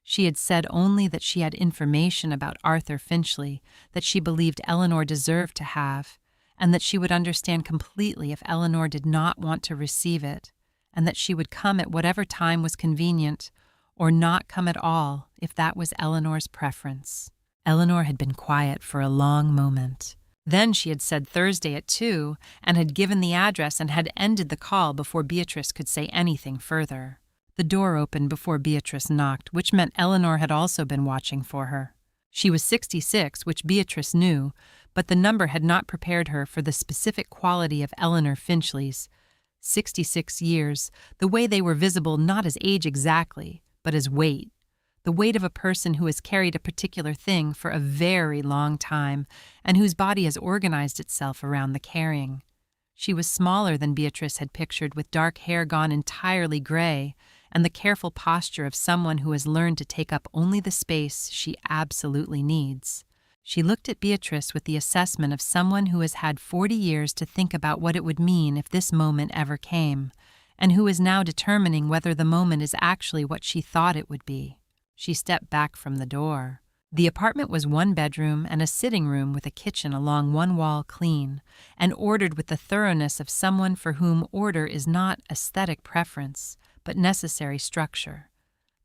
S1: She had said only that she had information about Arthur Finchley that she believed Eleanor deserved to have, and that she would understand completely if Eleanor did not want to receive it, and that she would come at whatever time was convenient, or not come at all if that was Eleanor's preference. Eleanor had been quiet for a long moment. Then she had said Thursday at 2 and had given the address and had ended the call before Beatrice could say anything further. The door opened before Beatrice knocked, which meant Eleanor had also been watching for her. She was 66, which Beatrice knew, but the number had not prepared her for the specific quality of Eleanor Finchley's. 66 years, the way they were visible not as age exactly, but as weight. The weight of a person who has carried a particular thing for a very long time and whose body has organized itself around the carrying. She was smaller than Beatrice had pictured, with dark hair gone entirely gray, and the careful posture of someone who has learned to take up only the space she absolutely needs. She looked at Beatrice with the assessment of someone who has had 40 years to think about what it would mean if this moment ever came, and who is now determining whether the moment is actually what she thought it would be. She stepped back from the door. The apartment was 1 bedroom and a sitting room with a kitchen along one wall clean, and ordered with the thoroughness of someone for whom order is not aesthetic preference, but necessary structure.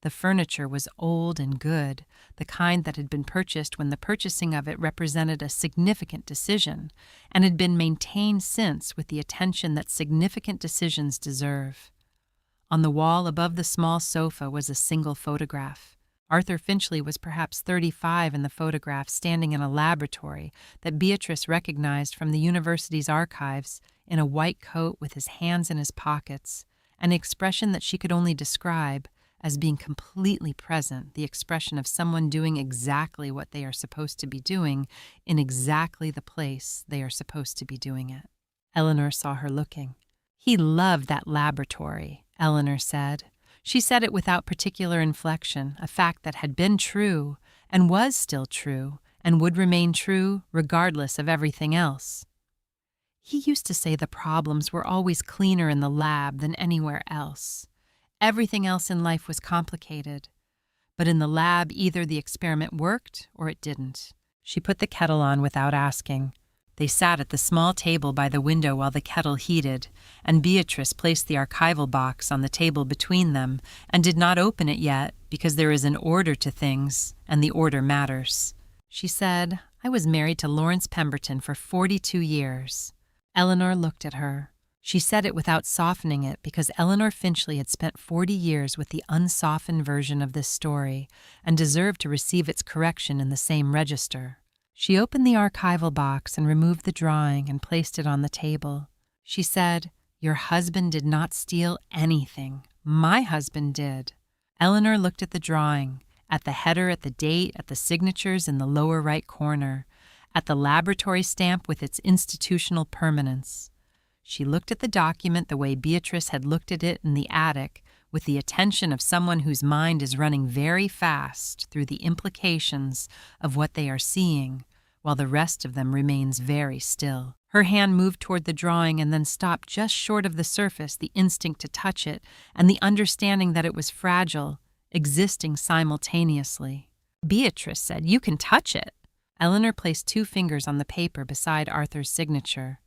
S1: The furniture was old and good, the kind that had been purchased when the purchasing of it represented a significant decision, and had been maintained since with the attention that significant decisions deserve. On the wall above the small sofa was a single photograph. Arthur Finchley was perhaps 35 in the photograph, standing in a laboratory that Beatrice recognized from the university's archives, in a white coat with his hands in his pockets, an expression that she could only describe as being completely present, the expression of someone doing exactly what they are supposed to be doing in exactly the place they are supposed to be doing it. Eleanor saw her looking. "He loved that laboratory," Eleanor said. She said it without particular inflection, a fact that had been true and was still true and would remain true regardless of everything else. "He used to say the problems were always cleaner in the lab than anywhere else. Everything else in life was complicated. But in the lab, either the experiment worked or it didn't." She put the kettle on without asking. They sat at the small table by the window while the kettle heated, and Beatrice placed the archival box on the table between them and did not open it yet because there is an order to things, and the order matters. She said, "I was married to Lawrence Pemberton for 42 years. Eleanor looked at her. She said it without softening it because Eleanor Finchley had spent 40 years with the unsoftened version of this story and deserved to receive its correction in the same register. She opened the archival box and removed the drawing and placed it on the table. She said, "Your husband did not steal anything. My husband did." Eleanor looked at the drawing, at the header, at the date, at the signatures in the lower right corner, at the laboratory stamp with its institutional permanence. She looked at the document the way Beatrice had looked at it in the attic, with the attention of someone whose mind is running very fast through the implications of what they are seeing, while the rest of them remains very still. Her hand moved toward the drawing and then stopped just short of the surface, the instinct to touch it, and the understanding that it was fragile, existing simultaneously. Beatrice said, "You can touch it." Eleanor placed 2 fingers on the paper beside Arthur's signature.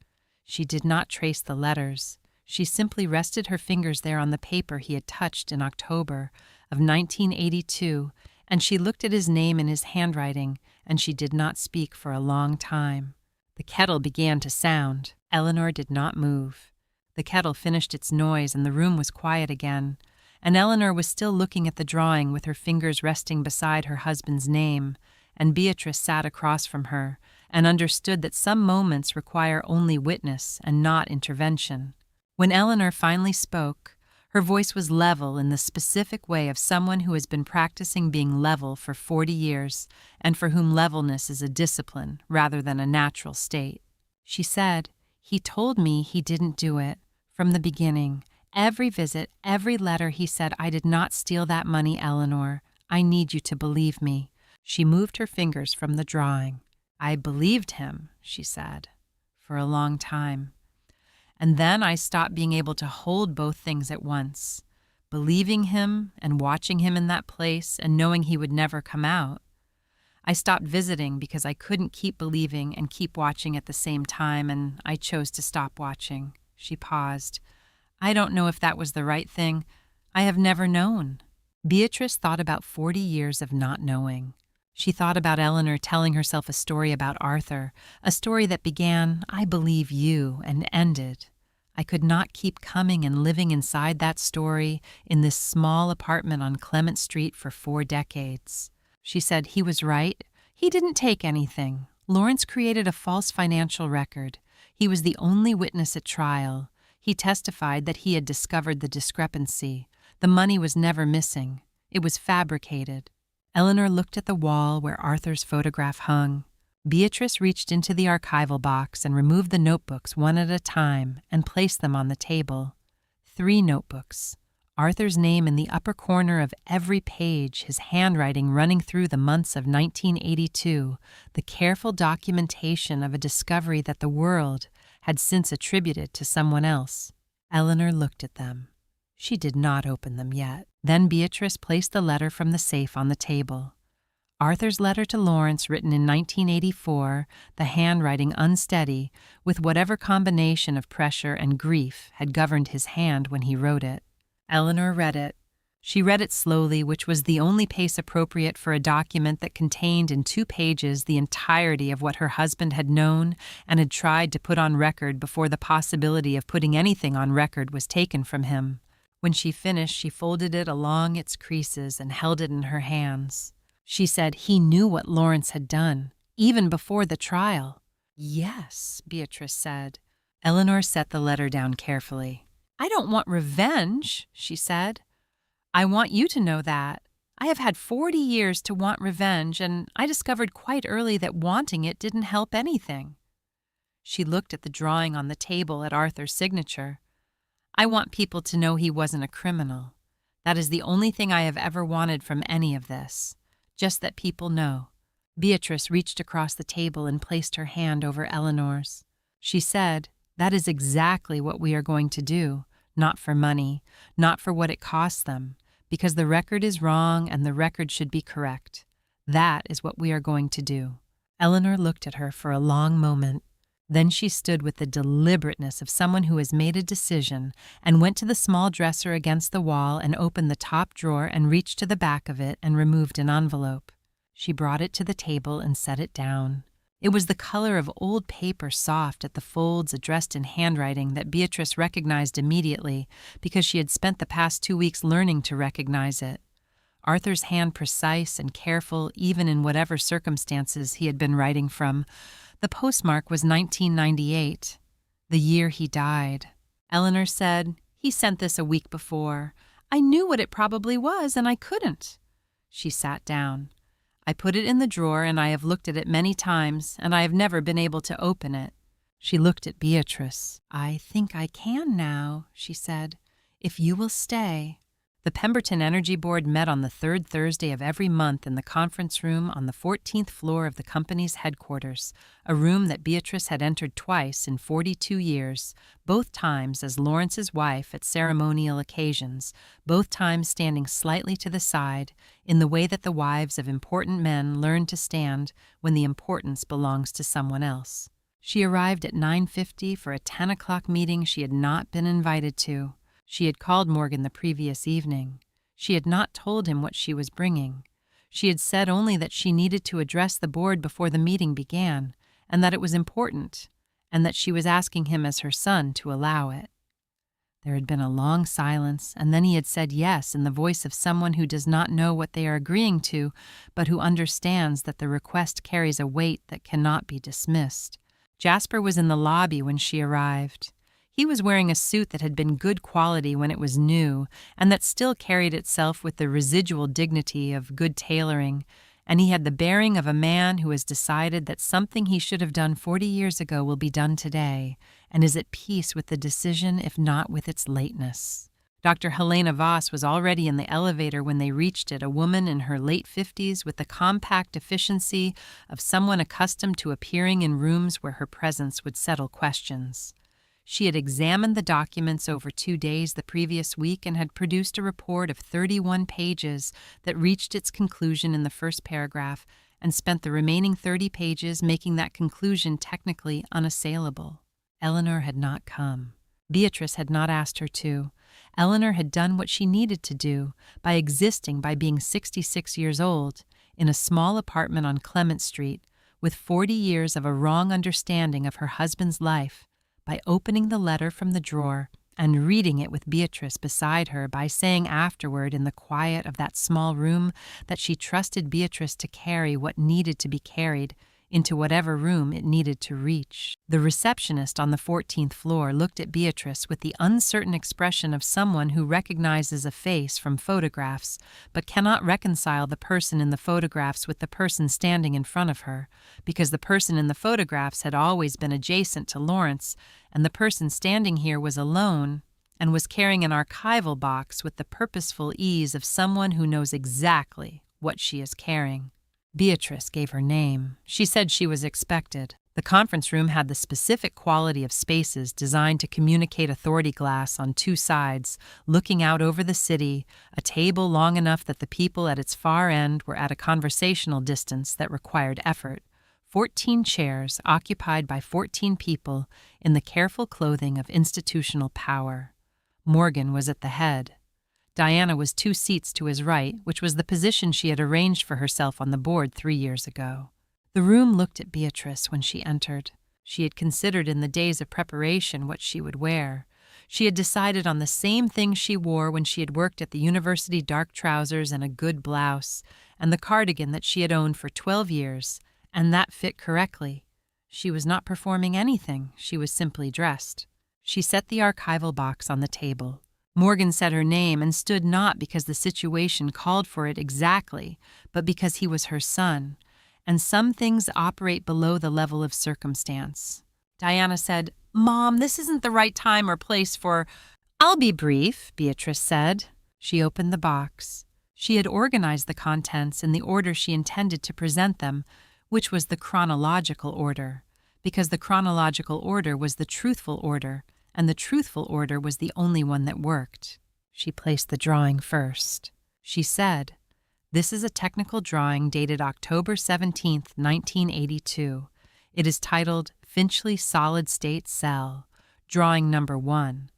S1: She did not trace the letters. She simply rested her fingers there on the paper he had touched in October of 1982, and she looked at his name in his handwriting, and she did not speak for a long time. The kettle began to sound. Eleanor did not move. The kettle finished its noise and the room was quiet again, and Eleanor was still looking at the drawing with her fingers resting beside her husband's name, and Beatrice sat across from her and understood that some moments require only witness and not intervention. When Eleanor finally spoke, her voice was level in the specific way of someone who has been practicing being level for 40 years and for whom levelness is a discipline rather than a natural state. She said, "He told me he didn't do it. From the beginning, every visit, every letter, he said, 'I did not steal that money, Eleanor. I need you to believe me.'" She moved her fingers from the drawing. "I believed him," she said, "for a long time. And then I stopped being able to hold both things at once, believing him and watching him in that place and knowing he would never come out. I stopped visiting because I couldn't keep believing and keep watching at the same time, and I chose to stop watching." She paused. "I don't know if that was the right thing. I have never known." Beatrice thought about 40 years of not knowing. She thought about Eleanor telling herself a story about Arthur, a story that began, "I believe you," and ended, "I could not keep coming and living inside that story in this small apartment on Clement Street for 4 decades. She said, "He was right. He didn't take anything. Lawrence created a false financial record. He was the only witness at trial. He testified that he had discovered the discrepancy. The money was never missing. It was fabricated." Eleanor looked at the wall where Arthur's photograph hung. Beatrice reached into the archival box and removed the notebooks one at a time and placed them on the table. 3 notebooks. Arthur's name in the upper corner of every page, his handwriting running through the months of 1982, the careful documentation of a discovery that the world had since attributed to someone else. Eleanor looked at them. She did not open them yet. Then Beatrice placed the letter from the safe on the table. Arthur's letter to Lawrence, written in 1984, the handwriting unsteady, with whatever combination of pressure and grief had governed his hand when he wrote it. Eleanor read it. She read it slowly, which was the only pace appropriate for a document that contained in 2 pages the entirety of what her husband had known and had tried to put on record before the possibility of putting anything on record was taken from him. When she finished, she folded it along its creases and held it in her hands. She said, "He knew what Lawrence had done, even before the trial." "Yes," Beatrice said. Eleanor set the letter down carefully. "I don't want revenge," she said. "I want you to know that. I have had 40 years to want revenge, and I discovered quite early that wanting it didn't help anything." She looked at the drawing on the table at Arthur's signature. "I want people to know he wasn't a criminal. That is the only thing I have ever wanted from any of this. Just that people know." Beatrice reached across the table and placed her hand over Eleanor's. She said, "That is exactly what we are going to do, not for money, not for what it costs them, because the record is wrong and the record should be correct. That is what we are going to do." Eleanor looked at her for a long moment. Then she stood with the deliberateness of someone who has made a decision and went to the small dresser against the wall and opened the top drawer and reached to the back of it and removed an envelope. She brought it to the table and set it down. It was the color of old paper, soft at the folds, addressed in handwriting that Beatrice recognized immediately because she had spent the past 2 weeks learning to recognize it. Arthur's hand precise and careful even in whatever circumstances he had been writing from. The postmark was 1998, the year he died. Eleanor said, "He sent this a week before. I knew what it probably was, and I couldn't." She sat down. "I put it in the drawer, and I have looked at it many times, and I have never been able to open it." She looked at Beatrice. "I think I can now," she said, "if you will stay." The Pemberton Energy Board met on the 3rd Thursday of every month in the conference room on the 14th floor of the company's headquarters, a room that Beatrice had entered twice in 42 years, both times as Lawrence's wife at ceremonial occasions, both times standing slightly to the side, in the way that the wives of important men learn to stand when the importance belongs to someone else. She arrived at 9:50 for a 10 o'clock meeting she had not been invited to. She had called Morgan the previous evening. She had not told him what she was bringing. She had said only that she needed to address the board before the meeting began, and that it was important, and that she was asking him as her son to allow it. There had been a long silence, and then he had said yes in the voice of someone who does not know what they are agreeing to, but who understands that the request carries a weight that cannot be dismissed. Jasper was in the lobby when she arrived. He was wearing a suit that had been good quality when it was new, and that still carried itself with the residual dignity of good tailoring, and he had the bearing of a man who has decided that something he should have done 40 years ago will be done today, and is at peace with the decision if not with its lateness. Dr. Helena Voss was already in the elevator when they reached it, a woman in her late 50s with the compact efficiency of someone accustomed to appearing in rooms where her presence would settle questions. She had examined the documents over 2 days the previous week and had produced a report of 31 pages that reached its conclusion in the first paragraph and spent the remaining 30 pages making that conclusion technically unassailable. Eleanor had not come. Beatrice had not asked her to. Eleanor had done what she needed to do by existing by being 66 years old in a small apartment on Clement Street with 40 years of a wrong understanding of her husband's life, by opening the letter from the drawer and reading it with Beatrice beside her, by saying afterward in the quiet of that small room that she trusted Beatrice to carry what needed to be carried into whatever room it needed to reach. The receptionist on the 14th floor looked at Beatrice with the uncertain expression of someone who recognizes a face from photographs but cannot reconcile the person in the photographs with the person standing in front of her, because the person in the photographs had always been adjacent to Lawrence, and the person standing here was alone and was carrying an archival box with the purposeful ease of someone who knows exactly what she is carrying. Beatrice gave her name. She said she was expected. The conference room had the specific quality of spaces designed to communicate authority glass on 2 sides, looking out over the city, a table long enough that the people at its far end were at a conversational distance that required effort, 14 chairs occupied by 14 people in the careful clothing of institutional power. Morgan was at the head. Diana was 2 seats to his right, which was the position she had arranged for herself on the board 3 years ago. The room looked at Beatrice when she entered. She had considered in the days of preparation what she would wear. She had decided on the same things she wore when she had worked at the university: dark trousers and a good blouse, and the cardigan that she had owned for 12 years, and that fit correctly. She was not performing anything, she was simply dressed. She set the archival box on the table. Morgan said her name and stood not because the situation called for it exactly, but because he was her son, and some things operate below the level of circumstance. Diana said, "Mom, this isn't the right time or place for—" "I'll be brief," Beatrice said. She opened the box. She had organized the contents in the order she intended to present them, which was the chronological order, because the chronological order was the truthful order, and the truthful order was the only one that worked. She placed the drawing first. She said, "This is a technical drawing dated October 17, 1982. It is titled Finchley Solid State Cell, Drawing Number 1.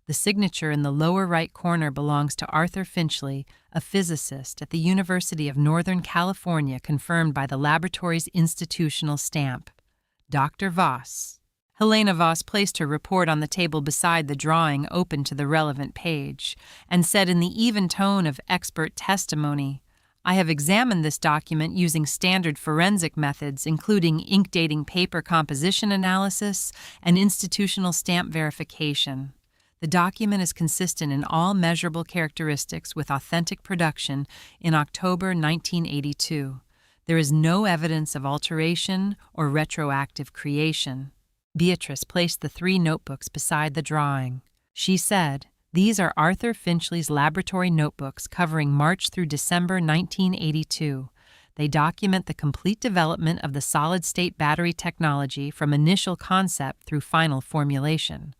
S1: The signature in the lower right corner belongs to Arthur Finchley, a physicist at the University of Northern California, confirmed by the laboratory's institutional stamp. Dr. Voss." Helena Voss placed her report on the table beside the drawing, open to the relevant page, and said in the even tone of expert testimony, "I have examined this document using standard forensic methods, including ink dating paper composition analysis and institutional stamp verification. The document is consistent in all measurable characteristics with authentic production in October 1982. There is no evidence of alteration or retroactive creation." Beatrice placed the 3 notebooks beside the drawing. She said, "These are Arthur Finchley's laboratory notebooks covering March through December 1982. They document the complete development of the solid-state battery technology from initial concept through final formulation.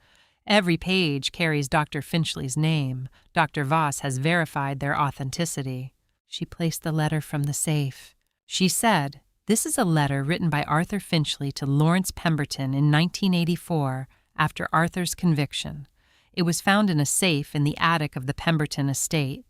S1: Every page carries Dr. Finchley's name. Dr. Voss has verified their authenticity." She placed the letter from the safe. She said, "This is a letter written by Arthur Finchley to Lawrence Pemberton in 1984 after Arthur's conviction. It was found in a safe in the attic of the Pemberton estate.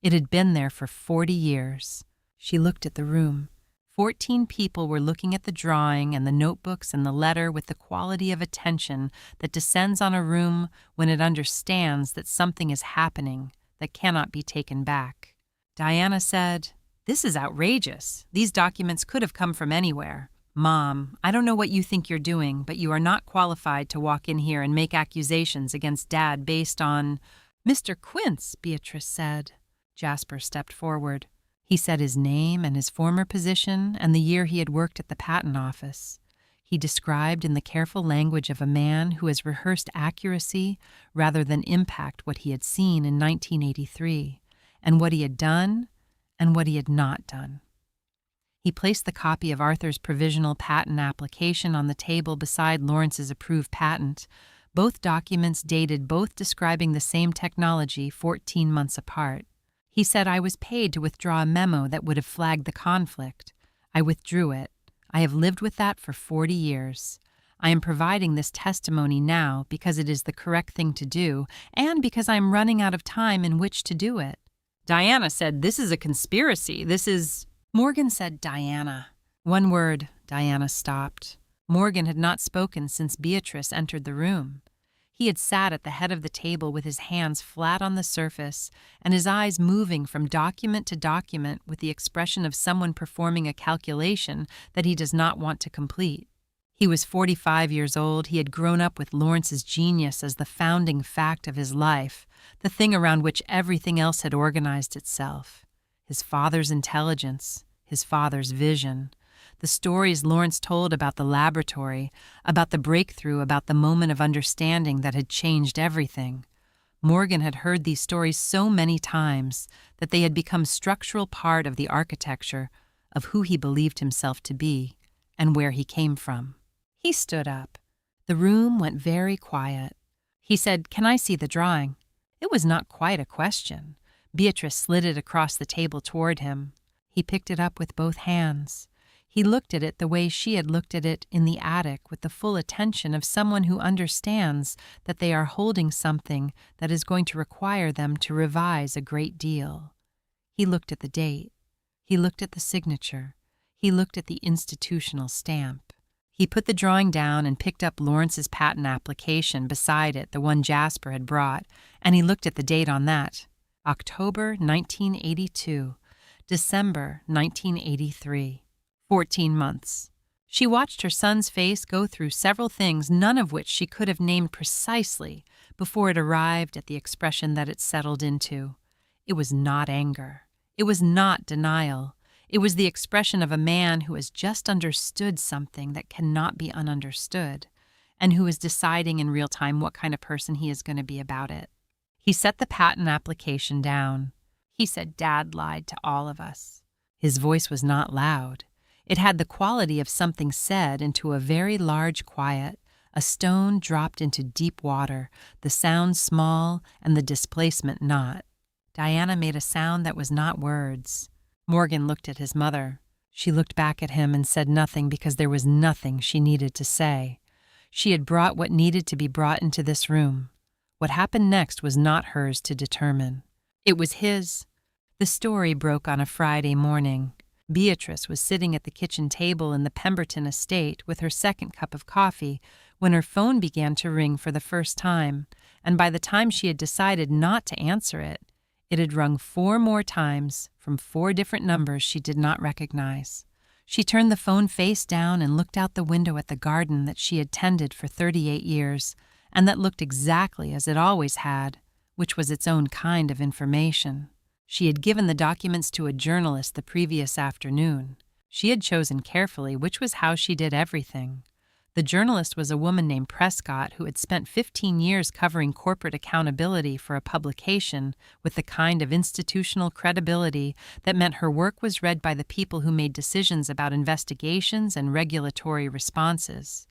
S1: It had been there for 40 years. She looked at the room. 14 people were looking at the drawing and the notebooks and the letter with the quality of attention that descends on a room when it understands that something is happening that cannot be taken back. Diana said, "This is outrageous. These documents could have come from anywhere. Mom, I don't know what you think you're doing, but you are not qualified to walk in here and make accusations against Dad based on—" "Mr. Quince," Beatrice said. Jasper stepped forward. He said his name and his former position and the year he had worked at the patent office. He described in the careful language of a man who has rehearsed accuracy rather than impact what he had seen in 1983, and what he had done and what he had not done. He placed the copy of Arthur's provisional patent application on the table beside Lawrence's approved patent, both documents dated, both describing the same technology 14 months apart. He said, "I was paid to withdraw a memo that would have flagged the conflict. I withdrew it. I have lived with that for 40 years. I am providing this testimony now because it is the correct thing to do and because I am running out of time in which to do it." Diana said, "This is a conspiracy. This is—" Morgan said, "Diana." One word, Diana stopped. Morgan had not spoken since Beatrice entered the room. He had sat at the head of the table with his hands flat on the surface and his eyes moving from document to document with the expression of someone performing a calculation that he does not want to complete. He was 45 years old. He had grown up with Lawrence's genius as the founding fact of his life, the thing around which everything else had organized itself. His father's intelligence, his father's vision, the stories Lawrence told about the laboratory, about the breakthrough, about the moment of understanding that had changed everything. Morgan had heard these stories so many times that they had become structural part of the architecture of who he believed himself to be and where he came from. He stood up. The room went very quiet. He said, "Can I see the drawing?" It was not quite a question. Beatrice slid it across the table toward him. He picked it up with both hands. He looked at it the way she had looked at it in the attic, with the full attention of someone who understands that they are holding something that is going to require them to revise a great deal. He looked at the date. He looked at the signature. He looked at the institutional stamp. He put the drawing down and picked up Lawrence's patent application beside it, the one Jasper had brought, and he looked at the date on that. October 1982, December 1983. 14 months. She watched her son's face go through several things, none of which she could have named precisely, before it arrived at the expression that it settled into. It was not anger. It was not denial. It was the expression of a man who has just understood something that cannot be ununderstood, and who is deciding in real time what kind of person he is going to be about it. He set the patent application down. He said, "Dad lied to all of us." His voice was not loud. It had the quality of something said into a very large quiet, a stone dropped into deep water, the sound small and the displacement not. Diana made a sound that was not words. Morgan looked at his mother. She looked back at him and said nothing because there was nothing she needed to say. She had brought what needed to be brought into this room. What happened next was not hers to determine. It was his. The story broke on a Friday morning. Beatrice was sitting at the kitchen table in the Pemberton estate with her second cup of coffee when her phone began to ring for the first time, and by the time she had decided not to answer it, it had rung 4 more times from 4 different numbers she did not recognize. She turned the phone face down and looked out the window at the garden that she had tended for 38 years, and that looked exactly as it always had, which was its own kind of information. She had given the documents to a journalist the previous afternoon. She had chosen carefully, which was how she did everything. The journalist was a woman named Prescott who had spent 15 years covering corporate accountability for a publication with the kind of institutional credibility that meant her work was read by the people who made decisions about investigations and regulatory responses.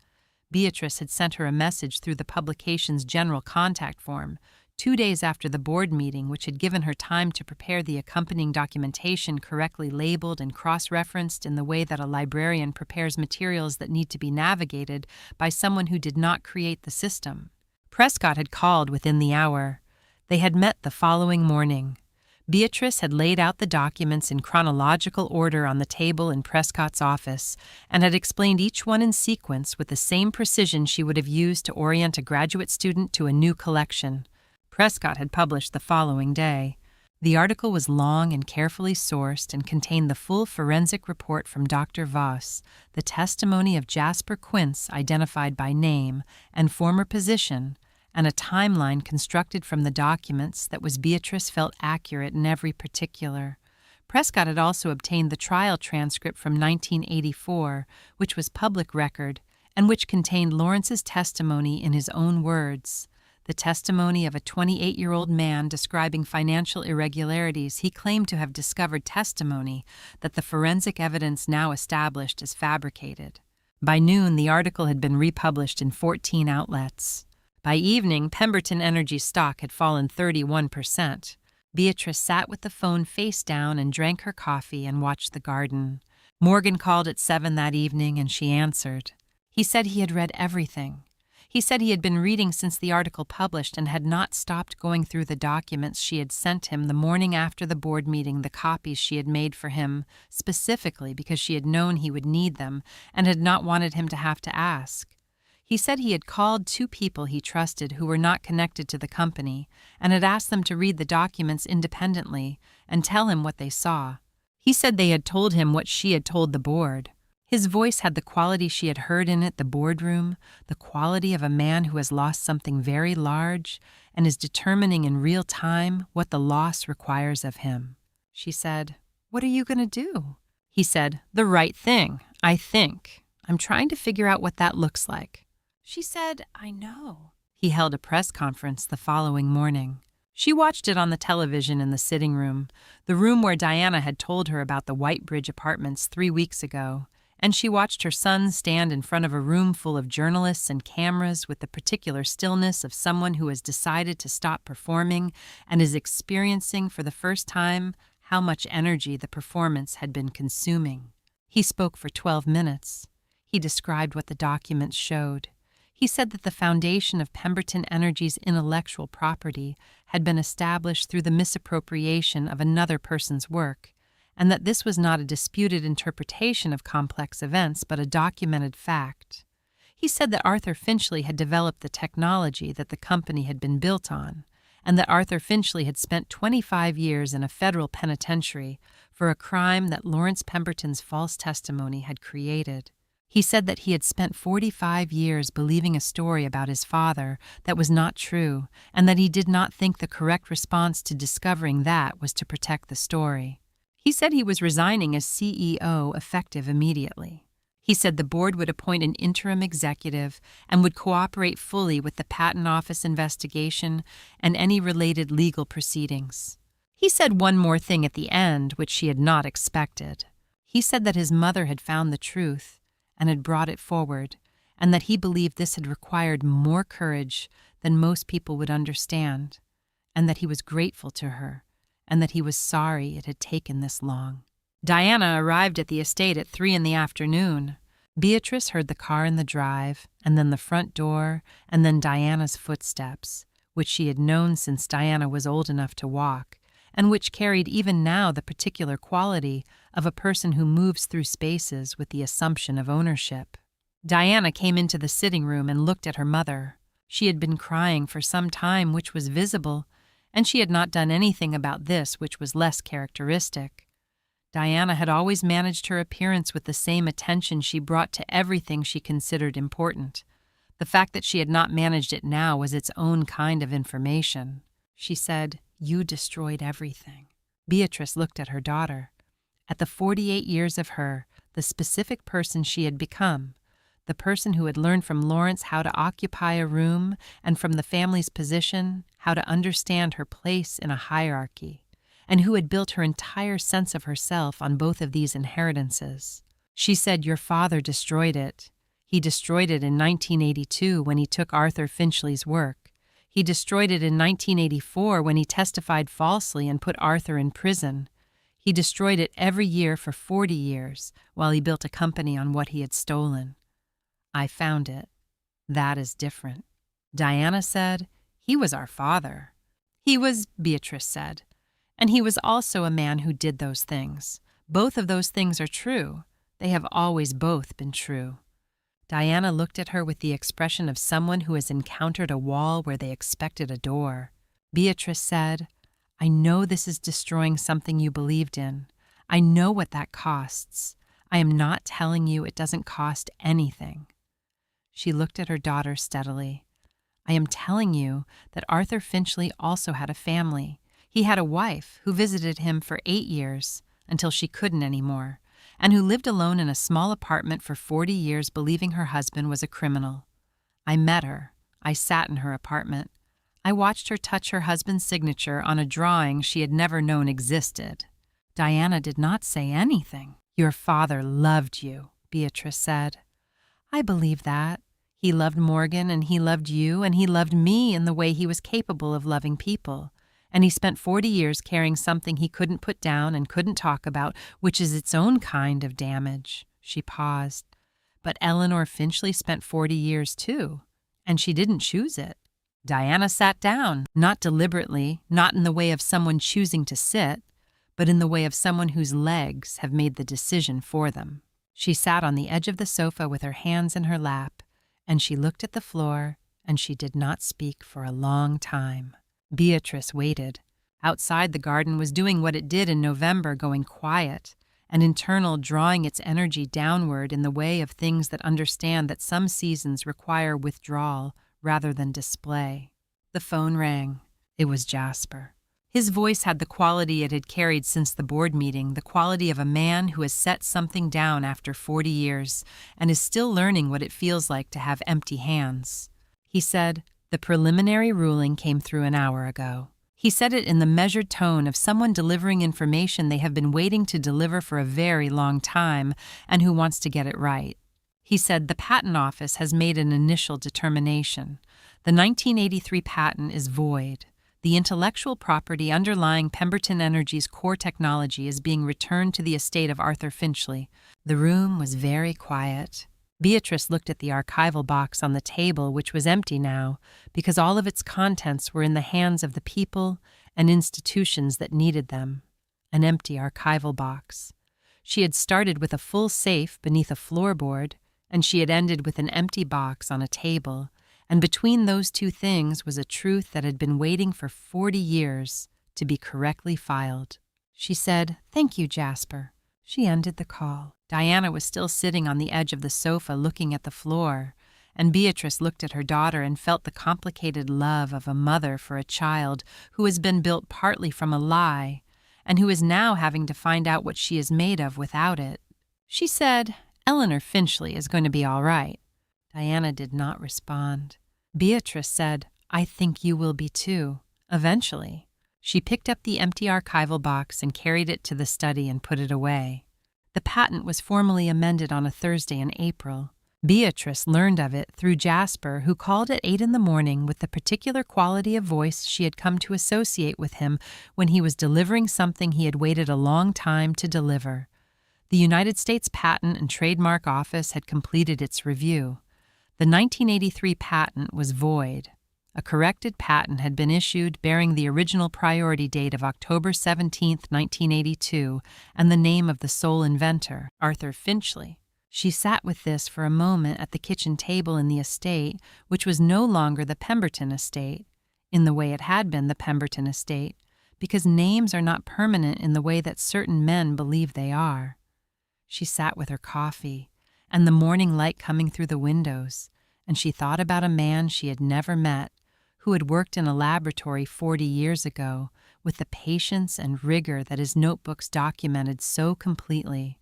S1: Beatrice had sent her a message through the publication's general contact form, 2 days after the board meeting, which had given her time to prepare the accompanying documentation correctly labeled and cross-referenced in the way that a librarian prepares materials that need to be navigated by someone who did not create the system. Prescott had called within the hour. They had met the following morning. Beatrice had laid out the documents in chronological order on the table in Prescott's office and had explained each one in sequence with the same precision she would have used to orient a graduate student to a new collection. Prescott had published the following day. The article was long and carefully sourced and contained the full forensic report from Dr. Voss, the testimony of Jasper Quince identified by name and former position, and a timeline constructed from the documents that was Beatrice felt accurate in every particular. Prescott had also obtained the trial transcript from 1984, which was public record, and which contained Lawrence's testimony in his own words. The testimony of a 28-year-old man describing financial irregularities he claimed to have discovered testimony that the forensic evidence now established as fabricated. By noon, the article had been republished in 14 outlets. By evening, Pemberton Energy stock had fallen 31%. Beatrice sat with the phone face down and drank her coffee and watched the garden. Morgan called at 7 that evening, and she answered. He said he had read everything. He said he had been reading since the article published and had not stopped going through the documents she had sent him the morning after the board meeting, the copies she had made for him, specifically because she had known he would need them and had not wanted him to have to ask. He said he had called 2 people he trusted who were not connected to the company and had asked them to read the documents independently and tell him what they saw. He said they had told him what she had told the board. His voice had the quality she had heard in it, the boardroom, the quality of a man who has lost something very large and is determining in real time what the loss requires of him. She said, "What are you going to do?" He said, "The right thing, I think. I'm trying to figure out what that looks like." She said, "I know." He held a press conference the following morning. She watched it on the television in the sitting room, the room where Diana had told her about the Whitebridge apartments 3 weeks ago. And she watched her son stand in front of a room full of journalists and cameras with the particular stillness of someone who has decided to stop performing and is experiencing for the first time how much energy the performance had been consuming. He spoke for 12 minutes. He described what the documents showed. He said that the foundation of Pemberton Energy's intellectual property had been established through the misappropriation of another person's work, and that this was not a disputed interpretation of complex events, but a documented fact. He said that Arthur Finchley had developed the technology that the company had been built on, and that Arthur Finchley had spent 25 years in a federal penitentiary for a crime that Lawrence Pemberton's false testimony had created. He said that he had spent 45 years believing a story about his father that was not true, and that he did not think the correct response to discovering that was to protect the story. He said he was resigning as CEO effective immediately. He said the board would appoint an interim executive and would cooperate fully with the Patent Office investigation and any related legal proceedings. He said one more thing at the end, which she had not expected. He said that his mother had found the truth and had brought it forward, and that he believed this had required more courage than most people would understand, and that he was grateful to her, and that he was sorry it had taken this long. Diana arrived at the estate at 3 p.m. Beatrice heard the car in the drive, and then the front door, and then Diana's footsteps, which she had known since Diana was old enough to walk, and which carried even now the particular quality of a person who moves through spaces with the assumption of ownership. Diana came into the sitting room and looked at her mother. She had been crying for some time, which was visible, and she had not done anything about this which was less characteristic. Diana had always managed her appearance with the same attention she brought to everything she considered important. The fact that she had not managed it now was its own kind of information. She said, "You destroyed everything." Beatrice looked at her daughter. At the 48 years of her, the specific person she had become, the person who had learned from Lawrence how to occupy a room and from the family's position how to understand her place in a hierarchy, and who had built her entire sense of herself on both of these inheritances. She said, "Your father destroyed it. He destroyed it in 1982 when he took Arthur Finchley's work. He destroyed it in 1984 when he testified falsely and put Arthur in prison. He destroyed it every year for 40 years while he built a company on what he had stolen. I found it. That is different." Diana said, "He was our father." "He was," Beatrice said. And he was also a man who did those things. Both of those things are true. They have always both been true. Diana looked at her with the expression of someone who has encountered a wall where they expected a door. Beatrice said, "I know this is destroying something you believed in. I know what that costs. I am not telling you it doesn't cost anything." She looked at her daughter steadily. "I am telling you that Arthur Finchley also had a family. He had a wife who visited him for 8 years, until she couldn't anymore, and who lived alone in a small apartment for 40 years believing her husband was a criminal. I met her. I sat in her apartment. I watched her touch her husband's signature on a drawing she had never known existed." Diana did not say anything. "Your father loved you," Beatrice said. "I believe that. He loved Morgan, and he loved you, and he loved me in the way he was capable of loving people. And he spent 40 years carrying something he couldn't put down and couldn't talk about, which is its own kind of damage." She paused. "But Eleanor Finchley spent 40 years too, and she didn't choose it." Diana sat down, not deliberately, not in the way of someone choosing to sit, but in the way of someone whose legs have made the decision for them. She sat on the edge of the sofa with her hands in her lap, and she looked at the floor, and she did not speak for a long time. Beatrice waited. Outside, the garden was doing what it did in November, going quiet, and internal, drawing its energy downward in the way of things that understand that some seasons require withdrawal rather than display. The phone rang. It was Jasper. His voice had the quality it had carried since the board meeting, the quality of a man who has set something down after 40 years and is still learning what it feels like to have empty hands. He said, "The preliminary ruling came through an hour ago." He said it in the measured tone of someone delivering information they have been waiting to deliver for a very long time and who wants to get it right. He said, "The Patent Office has made an initial determination. The 1983 patent is void. The intellectual property underlying Pemberton Energy's core technology is being returned to the estate of Arthur Finchley." The room was very quiet. Beatrice looked at the archival box on the table, which was empty now, because all of its contents were in the hands of the people and institutions that needed them. An empty archival box. She had started with a full safe beneath a floorboard, and she had ended with an empty box on a table, and between those two things was a truth that had been waiting for 40 years to be correctly filed. She said, "Thank you, Jasper." She ended the call. Diana was still sitting on the edge of the sofa looking at the floor, and Beatrice looked at her daughter and felt the complicated love of a mother for a child who has been built partly from a lie and who is now having to find out what she is made of without it. She said, "Eleanor Finchley is going to be all right." Diana did not respond. Beatrice said, "I think you will be too, eventually." She picked up the empty archival box and carried it to the study and put it away. The patent was formally amended on a Thursday in April. Beatrice learned of it through Jasper, who called at 8 in the morning with the particular quality of voice she had come to associate with him when he was delivering something he had waited a long time to deliver. The United States Patent and Trademark Office had completed its review. The 1983 patent was void. A corrected patent had been issued bearing the original priority date of October 17, 1982, and the name of the sole inventor, Arthur Finchley. She sat with this for a moment at the kitchen table in the estate, which was no longer the Pemberton estate, in the way it had been the Pemberton estate, because names are not permanent in the way that certain men believe they are. She sat with her coffee, and the morning light coming through the windows, and she thought about a man she had never met, who had worked in a laboratory 40 years ago with the patience and rigor that his notebooks documented so completely,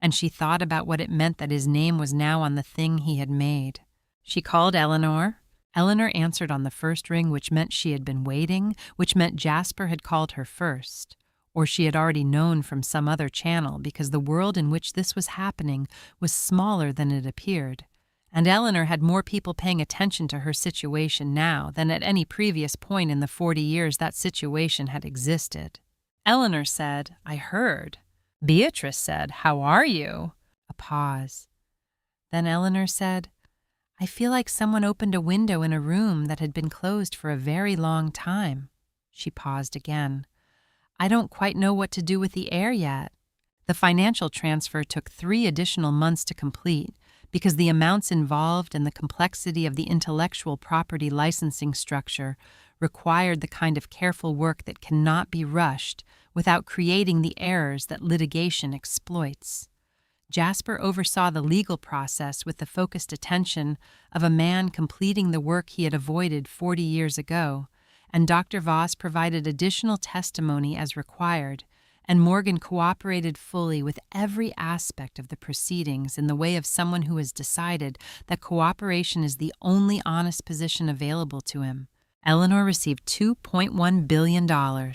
S1: and she thought about what it meant that his name was now on the thing he had made. She called Eleanor. Eleanor answered on the first ring, which meant she had been waiting, which meant Jasper had called her first, or she had already known from some other channel, because the world in which this was happening was smaller than it appeared. And Eleanor had more people paying attention to her situation now than at any previous point in the 40 years that situation had existed. Eleanor said, "I heard." Beatrice said, "How are you?" A pause. Then Eleanor said, "I feel like someone opened a window in a room that had been closed for a very long time." She paused again. I don't quite know what to do with the heir yet. The financial transfer took 3 additional months to complete because the amounts involved and the complexity of the intellectual property licensing structure required the kind of careful work that cannot be rushed without creating the errors that litigation exploits. Jasper oversaw the legal process with the focused attention of a man completing the work he had avoided 40 years ago, and Dr. Voss provided additional testimony as required, and Morgan cooperated fully with every aspect of the proceedings in the way of someone who has decided that cooperation is the only honest position available to him. Eleanor received $2.1 billion.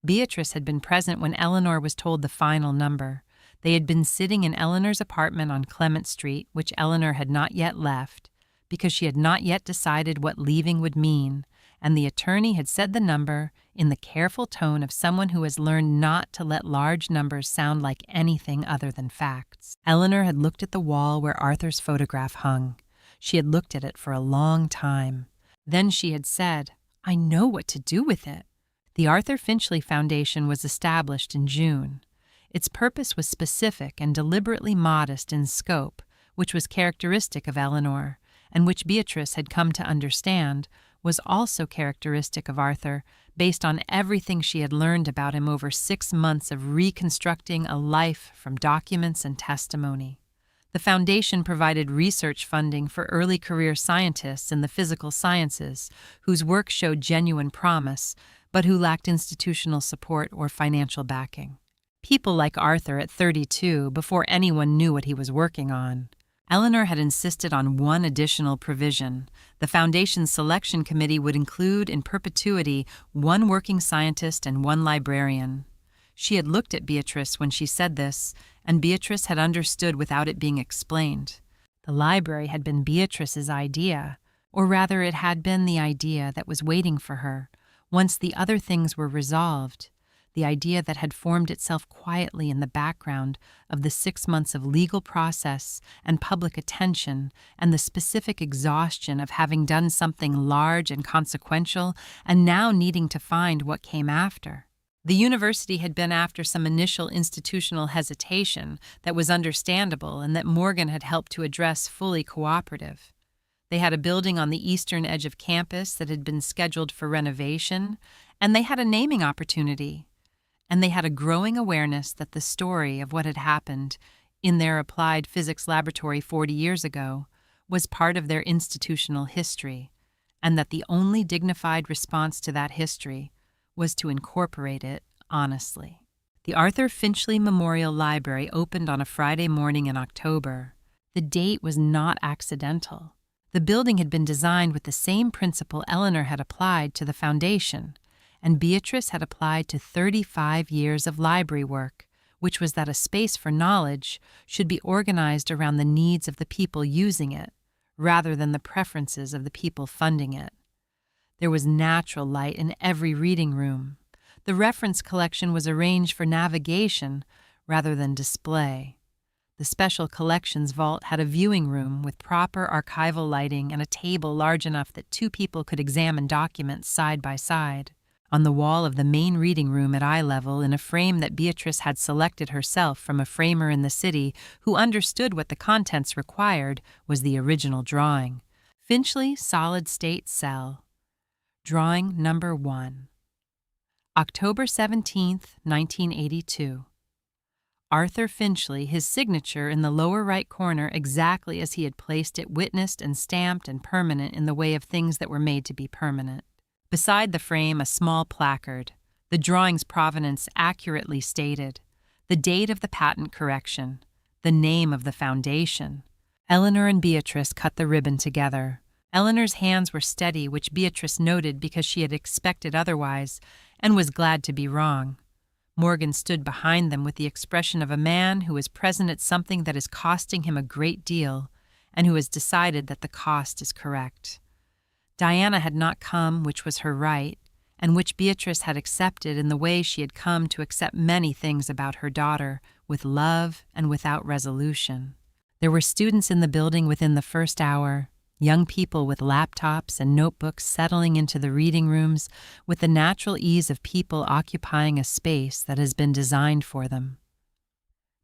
S1: Beatrice had been present when Eleanor was told the final number. They had been sitting in Eleanor's apartment on Clement Street, which Eleanor had not yet left, because she had not yet decided what leaving would mean, and the attorney had said the number in the careful tone of someone who has learned not to let large numbers sound like anything other than facts. Eleanor had looked at the wall where Arthur's photograph hung. She had looked at it for a long time. Then she had said, "I know what to do with it." The Arthur Finchley Foundation was established in June. Its purpose was specific and deliberately modest in scope, which was characteristic of Eleanor, and which Beatrice had come to understand was also characteristic of Arthur, based on everything she had learned about him over 6 months of reconstructing a life from documents and testimony. The foundation provided research funding for early career scientists in the physical sciences whose work showed genuine promise, but who lacked institutional support or financial backing. People like Arthur at 32 before anyone knew what he was working on. Eleanor had insisted on one additional provision. The Foundation's selection committee would include in perpetuity 1 working scientist and 1 librarian. She had looked at Beatrice when she said this, and Beatrice had understood without it being explained. The library had been Beatrice's idea, or rather it had been the idea that was waiting for her, once the other things were resolved. The idea that had formed itself quietly in the background of the 6 months of legal process and public attention and the specific exhaustion of having done something large and consequential and now needing to find what came after. The university had been after some initial institutional hesitation that was understandable and that Morgan had helped to address fully cooperative. They had a building on the eastern edge of campus that had been scheduled for renovation, and they had a naming opportunity. And they had a growing awareness that the story of what had happened in their applied physics laboratory 40 years ago was part of their institutional history, and that the only dignified response to that history was to incorporate it honestly. The Arthur Finchley Memorial Library opened on a Friday morning in October. The date was not accidental. The building had been designed with the same principle Eleanor had applied to the foundation, and Beatrice had applied to 35 years of library work, which was that a space for knowledge should be organized around the needs of the people using it, rather than the preferences of the people funding it. There was natural light in every reading room. The reference collection was arranged for navigation rather than display. The special collections vault had a viewing room with proper archival lighting and a table large enough that 2 people could examine documents side by side. On the wall of the main reading room at eye level, in a frame that Beatrice had selected herself from a framer in the city who understood what the contents required, was the original drawing. Finchley Solid State Cell. Drawing number 1. October 17, 1982. Arthur Finchley, his signature in the lower right corner exactly as he had placed it, witnessed and stamped and permanent in the way of things that were made to be permanent. Beside the frame, a small placard, the drawing's provenance accurately stated, the date of the patent correction, the name of the foundation. Eleanor and Beatrice cut the ribbon together. Eleanor's hands were steady, which Beatrice noted because she had expected otherwise, and was glad to be wrong. Morgan stood behind them with the expression of a man who is present at something that is costing him a great deal, and who has decided that the cost is correct. Diana had not come, which was her right, and which Beatrice had accepted in the way she had come to accept many things about her daughter, with love and without resolution. There were students in the building within the first hour. Young people with laptops and notebooks settling into the reading rooms with the natural ease of people occupying a space that has been designed for them.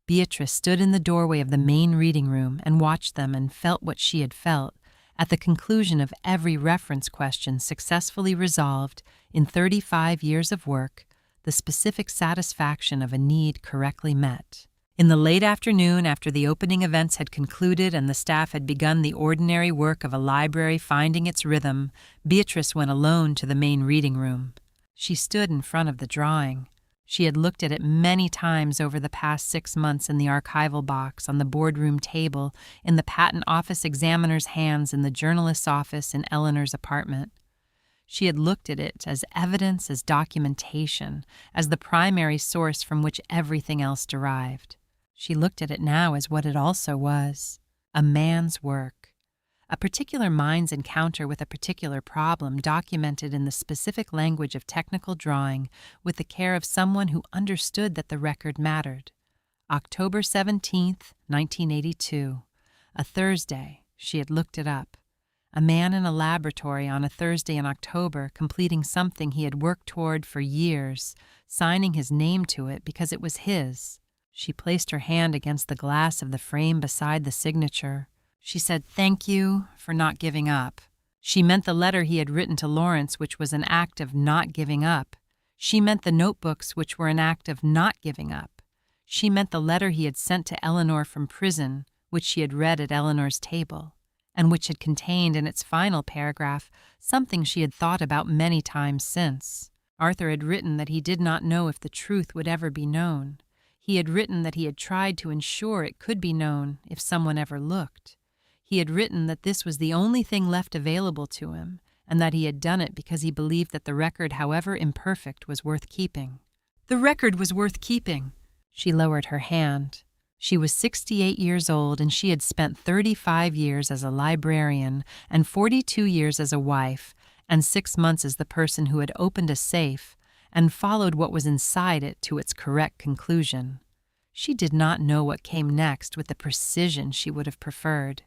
S1: Beatrice stood in the doorway of the main reading room and watched them and felt what she had felt at the conclusion of every reference question successfully resolved in 35 years of work, the specific satisfaction of a need correctly met. In the late afternoon, after the opening events had concluded and the staff had begun the ordinary work of a library finding its rhythm, Beatrice went alone to the main reading room. She stood in front of the drawing. She had looked at it many times over the past 6 months in the archival box, on the boardroom table, in the patent office examiner's hands, in the journalist's office, in Eleanor's apartment. She had looked at it as evidence, as documentation, as the primary source from which everything else derived. She looked at it now as what it also was, a man's work, a particular mind's encounter with a particular problem documented in the specific language of technical drawing with the care of someone who understood that the record mattered. October 17th, 1982, a Thursday, she had looked it up. A man in a laboratory on a Thursday in October completing something he had worked toward for years, signing his name to it because it was his. She placed her hand against the glass of the frame beside the signature. She said, "Thank you for not giving up." She meant the letter he had written to Lawrence, which was an act of not giving up. She meant the notebooks, which were an act of not giving up. She meant the letter he had sent to Eleanor from prison, which she had read at Eleanor's table, and which had contained in its final paragraph something she had thought about many times since. Arthur had written that he did not know if the truth would ever be known. He had written that he had tried to ensure it could be known if someone ever looked. He had written that this was the only thing left available to him, and that he had done it because he believed that the record, however imperfect, was worth keeping. The record was worth keeping. She lowered her hand. She was 68 years old, and she had spent 35 years as a librarian and 42 years as a wife, and 6 months as the person who had opened a safe and followed what was inside it to its correct conclusion. She did not know what came next with the precision she would have preferred.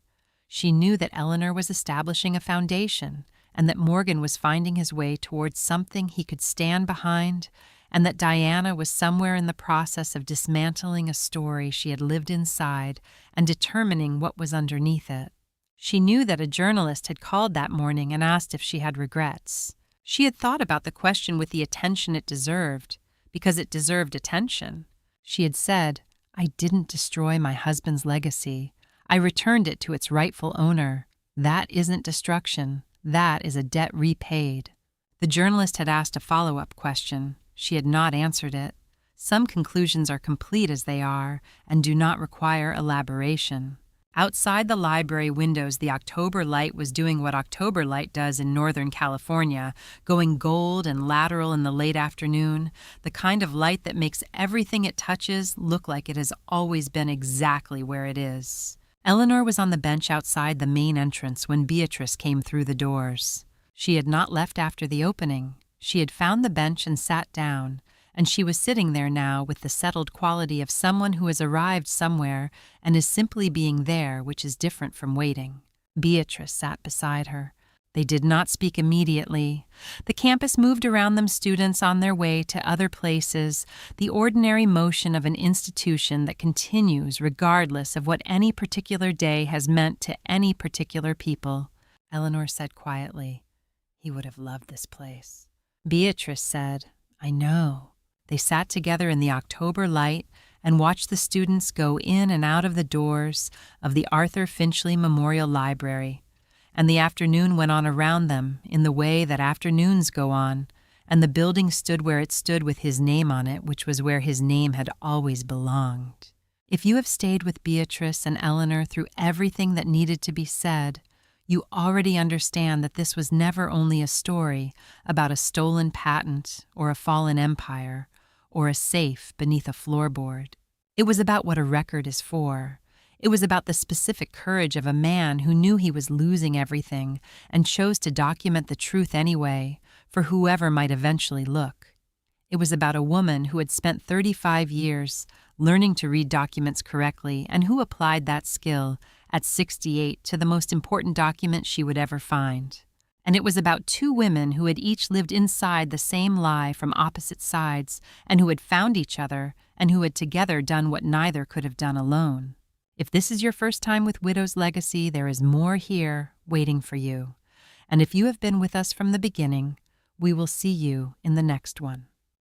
S1: She knew that Eleanor was establishing a foundation, and that Morgan was finding his way towards something he could stand behind, and that Diana was somewhere in the process of dismantling a story she had lived inside and determining what was underneath it. She knew that a journalist had called that morning and asked if she had regrets. She had thought about the question with the attention it deserved, because it deserved attention. She had said, "I didn't destroy my husband's legacy. I returned it to its rightful owner. That isn't destruction. That is a debt repaid." The journalist had asked a follow-up question. She had not answered it. Some conclusions are complete as they are and do not require elaboration. Outside the library windows, the October light was doing what October light does in Northern California, going gold and lateral in the late afternoon, the kind of light that makes everything it touches look like it has always been exactly where it is. Eleanor was on the bench outside the main entrance when Beatrice came through the doors. She had not left after the opening. She had found the bench and sat down, and she was sitting there now with the settled quality of someone who has arrived somewhere and is simply being there, which is different from waiting. Beatrice sat beside her. They did not speak immediately. The campus moved around them, students on their way to other places, the ordinary motion of an institution that continues regardless of what any particular day has meant to any particular people. Eleanor said quietly, "He would have loved this place." Beatrice said, "I know." They sat together in the October light and watched the students go in and out of the doors of the Arthur Finchley Memorial Library, and the afternoon went on around them in the way that afternoons go on, and the building stood where it stood with his name on it, which was where his name had always belonged. If you have stayed with Beatrice and Eleanor through everything that needed to be said, you already understand that this was never only a story about a stolen patent or a fallen empire or a safe beneath a floorboard. It was about what a record is for. It was about the specific courage of a man who knew he was losing everything and chose to document the truth anyway, for whoever might eventually look. It was about a woman who had spent 35 years learning to read documents correctly and who applied that skill at 68 to the most important document she would ever find. And it was about two women who had each lived inside the same lie from opposite sides, and who had found each other, and who had together done what neither could have done alone. If this is your first time with Widow's Legacy, there is more here waiting for you. And if you have been with us from the beginning, we will see you in the next one.